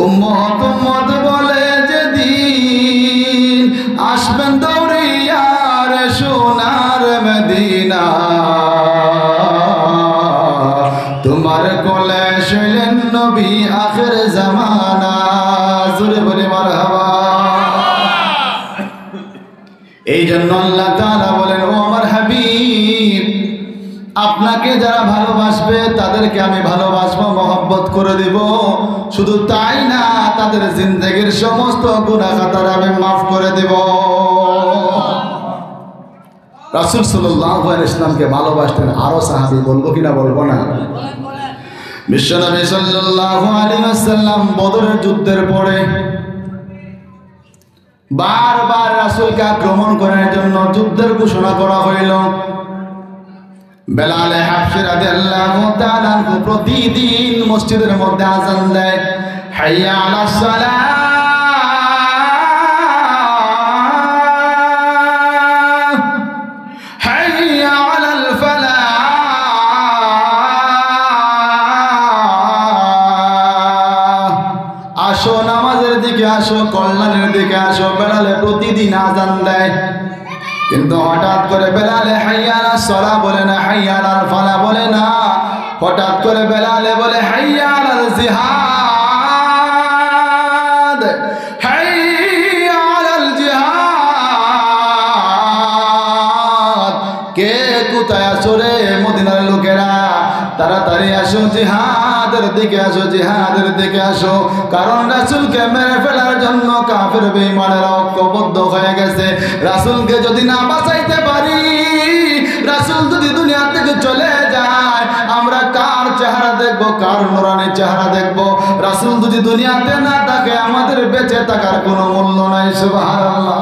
উম্মত উম্মত বলে যেদিন, আসবেন দৌড়িয়ার সোনার মদিনা, তোমার কোলে শুইলেন নবী আখির জামানা। জোরে বলে মারহাবা। এই জন্য আল্লাহ তাআলা বলেন ও আমার হাবিব, আপনাকে যারা ভালোবাসবে তাদেরকে আমি ভালোবাসবো, মহব্বত করে দিব। শুধু তাই না, তাদের জিন্দেগির সমস্ত গুনাহ খাতা আমি মাফ করে দেব। রাসূল সাল্লাল্লাহু আলাইহি ওয়াসাল্লামকে ভালোবাসতেন আরো সাহাবী, বলবো কিনা বলবো না? বিশ্বনবী সাল্লাল্লাহু আলাইহি ওয়াসাল্লাম বদরের যুদ্ধের পরে বারবার রাসূলকে আক্রমণ করার জন্য যুদ্ধের ঘোষণা করা হইল। বেলাল হাবশী রাদিয়াল্লাহু তাআলা প্রতিদিন মসজিদের মধ্যে আযান দেয়, হাইয়া আলাস সালাহ, হাইয়া আলাল ফালাহ, আসো নামাজের দিকে আসো, কল্যাণের দিকে আসো। বেলালে প্রতিদিন আযান দেয়, কিন্তু হঠাৎ করে বেলালে হাইয়া আলাস সালাহ বলে না, হাইয়া আলাল ফালাহ বলে না। হঠাৎ করে বেলালে বলে হাইয়া আলাল জিহাদ, হাইয়া আলাল জিহাদ। কে কোথায় আসো রে মদিনার লোকেরা? তাড়াতাড়ি আসো, জিহাদের দিকে আসো, জিহাদের দিকে আসো। কারণ রাসূলকে মেরে ফেলার জন্য কাফের বেঈমানেরা ঐক্যবদ্ধ হয়ে গেছে। রাসূলকে যদি না বাঁচাইতে পারি, রাসূল যদি দুনিয়া থেকে চলে যায়, আমরা কার চেহারা দেখব, কার নূরানি চেহারা দেখব? রাসূল যদি দুনিয়াতে না থাকে, আমাদের বেঁচে থাকার কোনো মূল্য নাই। সুবহানাল্লাহ।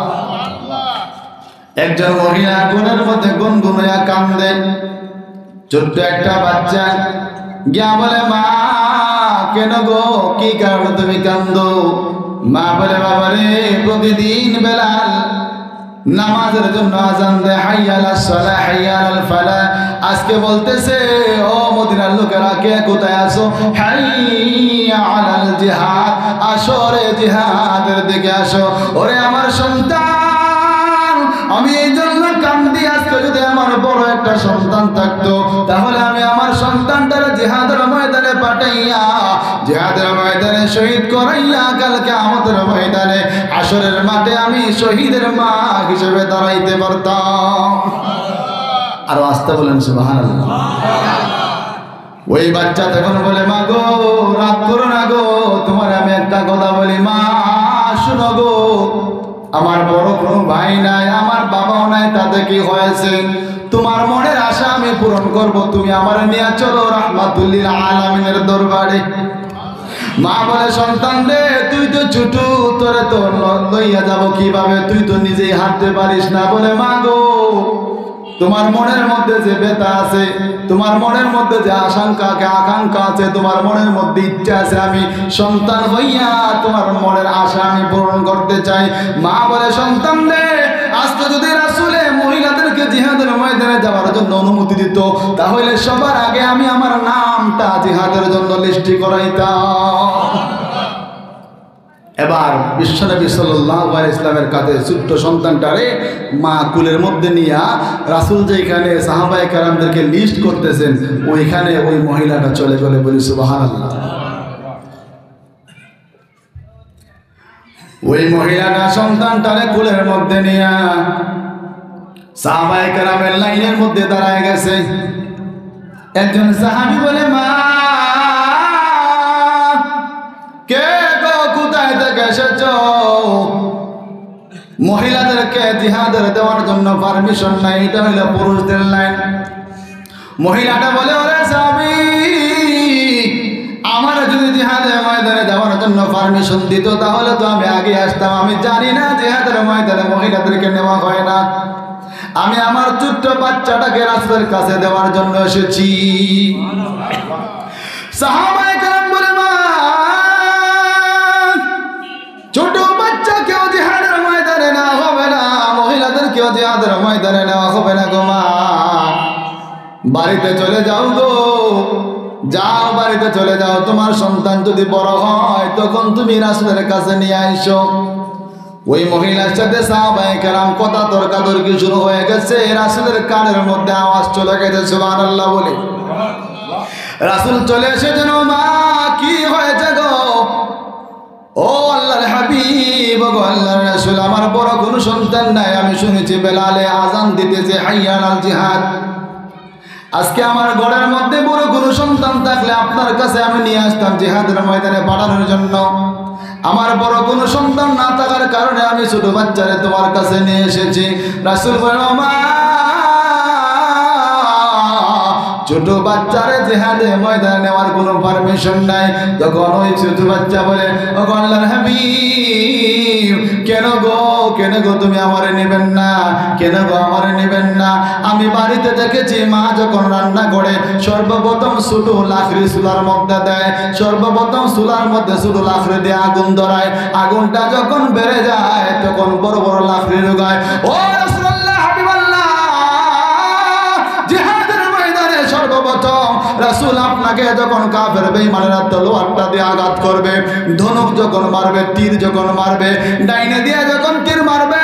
একজন মহিলা গুণের মধ্যে গুনগুনাইয়া কান্দে। ছোট্ট একটা বাচ্চা গিয়া বলে মা কেন গো, কি কারণে তুমি কান্দো? মা বলে বাবা রে, প্রতিদিন বেলাল নামাজের জন্য আযান দেয়, হাইয়া আলাস সালাহ, হাইয়া আলাল ফালাহ। আজকে বলতেছে ও মদিনার লোকেরা কে কোথায় আসো, হাইয়া আলাল জিহাদ, আসো রে জিহাদের দিকে আসো। ওরে আমার সন্তান, আমি এই জন্য কান্দি, আজকে যদি আমার বড় একটা সন্তান থাকতো তাহলে আমি আমার সন্তানটারে জিহাদের ময়দানে পাঠাইয়া, জিহাদের ময়দানে শহীদ করাইয়া, কালকে আমাদের ময়দানে হাসরের মাঠে আমি শহীদের মা হিসেবে দাঁড়াইতে পারতাম। আরো আসতে বলেন সুবহানাল্লাহ। ওই বাচ্চা তখন বলে মা গো, রাগ করো না গো, তোমার আমি একটা কথা বলি মা, শুনো গো, আমার বড় কোনো ভাই নাই, আমার বাবাও নাই, তাতে কি হয়েছে? তোমার মনের আশা আমি পূরণ করব, তুমি আমার নিয়ে চলো রাহমাতুল্লিল আলামিনের দরবারে। মা বলে, সন্তান রে তুই তো ছোট, তোরে তো লইয়া যাব কিভাবে, তুই তো নিজেই হাঁটতে পারিস না। বলে, মা গো, তোমার মনের মধ্যে যে ব্যথা আছে, তোমার মনের মধ্যে যে আকাঙ্ক্ষা আছে, তোমার মনের মধ্যে ইচ্ছা আছে, আমি সন্তান হইয়া তোমার মনের আশা আমি পূরণ করতে চাই। মা বলে, সন্তান রে আজকে যদি রাসূলে মহিলাদেরকে জিহাদের ময়দানে যাওয়ার জন্য অনুমতি দিত, তাহলে সবার আগে আমি আমার নামটা জিহাদের জন্য লিস্ট করাইতাম। এবার বিশ্বনবী সাল্লাল্লাহু আলাইহি ওয়াসাল্লামের কাছে ছোট্ট সন্তানটারে মা কুলের মধ্যে নিয়া রাসূল যেখানে সাহাবায়ে কেরামদেরকে লিস্ট করতেছেন, ওইখানে ওই মহিলাটা চলে গেলে, বলি সুবহানাল্লাহ। ওই মহিলাটা সন্তানটারে কুলের মধ্যে নিয়া সাহাবায়ে কেরামের লাইনের মধ্যে দাঁড়ায় গেছে। একজন সাহাবী বলে, মা কে গো, কোথায় থেকে এসেছো? মহিলাদেরকে জিহাদের দেওয়ার জন্য পারমিশন নাই, এটা হলো পুরুষদের লাইন। মহিলাটা বলে, ওরে সাহাবী, আমার যদি জিহাদের ময়দানে যাওয়ার জন্য পারমিশন দিত তাহলে তো আমি আগে আসতাম। আমি জানি না জিহাদের ময়দানে মহিলাদেরকে নেওয়া হয় না। আমি আমার ছোট্ট বাচ্চাটাকে রাসূলের কাছে দেওয়ার জন্য এসেছি। সাহাবায়ে কেরাম বলে, মা ছোট বাচ্চাকেও জিহাদের ময়দানে নেওয়া হবে না, মহিলাদেরকেও জিহাদের ময়দানে নেওয়া হবে না গো মা। বাড়িতে চলে যাও গো, যাও বাড়িতে চলে যাও। তোমার সন্তান যদি বড় হয় তখন তুমি রাসূলের কাছে নিয়ে আইসো। ওই মহিলার সাথে সাহাবায়ে কেরাম কথা তর্কাতর্কি শুরু হয়ে গেছে। রাসূলের কানের মধ্যে আওয়াজ চলে গেছে, সুবহানাল্লাহ বলে। রাসূল চলে এসেছেন। মা কি হয়েছে গো? ও আল্লাহর হাবিব, গো আল্লাহর রাসূল, আমার বড় কোনো সন্তান নাই। আমি শুনেছি বেলালে আযান দিতেছে, হাইয়া আলাল জিহাদ। আজকে আমার ঘরের মধ্যে বড় কোনো সন্তান থাকলে আপনার কাছে আমি নিয়ে আসতাম জিহাদের ময়দানে পাঠানোর জন্য। আমার বড় কোনো সন্তান না থাকার কারণে আমি ছোট বাচ্চারে তোমার কাছে নিয়ে এসেছি। রাসূল বলেন, মা ছোট বাচ্চারে জিহাদে ময়দানে নেওয়ার কোনো পারমিশন নাই। তখন ওই ছোট বাচ্চা বলে, ও আল্লাহর হাবিব, কেন গো তুমি আমারে নেবেন না? কেন গো আমারে নেবেন না? আমি বাড়িতে দেখেছি মা যখন রান্না করে সর্বপ্রথম ছোট লাকড়ি চুলার মধ্যে দেয়, সর্বপ্রথম চুলার মধ্যে ছোট লাকড়ি দিয়ে আগুন ধরায়। আগুনটা যখন বেড়ে যায় তখন বড় বড় লাকড়ি ঢোকায়। ও রাসূলুল্লাহ, হাবিবাল্লাহ, জিহাদের ময়দানে সর্বপ্রথম রাসূল আপনাকে যখন কাফের বেঈমানেরা তলোয়ারটা দিয়ে আঘাত করবে, ধনুক যখন মারবে, তীর যখন মারবে, ডাইনে দিয়ে যখন তীর মারবে,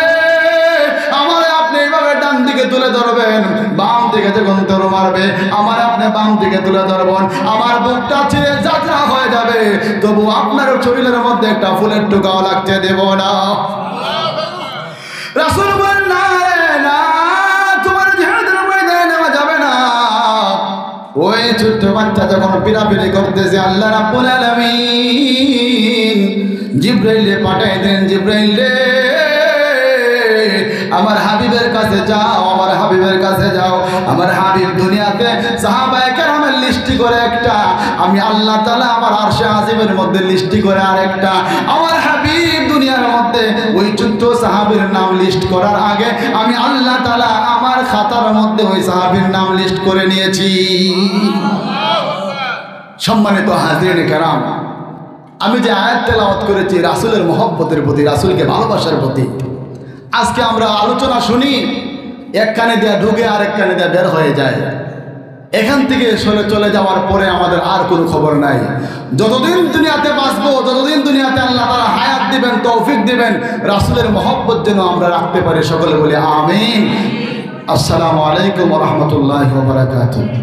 আমার আপনি এইভাবে ডান দিকে তুলে ধরবেন। বাম দিকে যখন তীর মারবে, আমার আপনি বাম দিকে তুলে ধরবেন। আমার বুকটা ছিঁড়ে যাত্রা হয়ে যাবে, তবু আপনার শরীরের মধ্যে একটা ফুলের টুকাও লাগতে দেব না। রাসূল বলেন, না না, তোমার জিহাদের ময়দানে নেওয়া যাবে না। ওই ছোট্ট বাচ্চা যখন পিরাপিরি করতেছে, আল্লাহ রাব্বুল আলামিন জিবরাইলে পাঠাই দেন, জিবরাইল রে আমার হাবিবের কাছে যাও, আমার হাবিবের কাছে যাও। আমার হাবিব দুনিয়াতে সাহাবায়ে কেরামের লিস্টি করে একটা, আমি আল্লাহ তাআলা আমার আরশে আজিমের মধ্যে লিস্টি করে আরেকটা। আমার হাবিব দুনিয়ার মধ্যে ওই ছোট্ট সাহাবীর নাম লিস্ট করার আগে আমি আল্লাহ তাআলা আমার খাতার মধ্যে ওই সাহাবীর নাম লিস্ট করে নিয়েছি। সম্মানিত হাজিরিন কেরাম, আমি যে আয়াত তেলাওয়াত করেছি রাসূলের মহব্বতের প্রতি, রাসূলকে ভালোবাসার প্রতি। আজকে আমরা আলোচনা শুনি, এক কানে দিয়ে ঢুকে আরেক কানে দিয়ে বের হয়ে যায়। এখান থেকে চলে যাওয়ার পরে আমাদের আর কোনো খবর নাই। যতদিন দুনিয়াতে বাঁচবো, যতদিন দুনিয়াতে আল্লাহ তাআলা হায়াত দিবেন, তৌফিক দিবেন, রাসূলের মহব্বত যেন আমরা রাখতে পারি। সকলে বলি আমিন। আসসালামু আলাইকুম ওয়া রাহমাতুল্লাহি ওয়া বারাকাতুহু।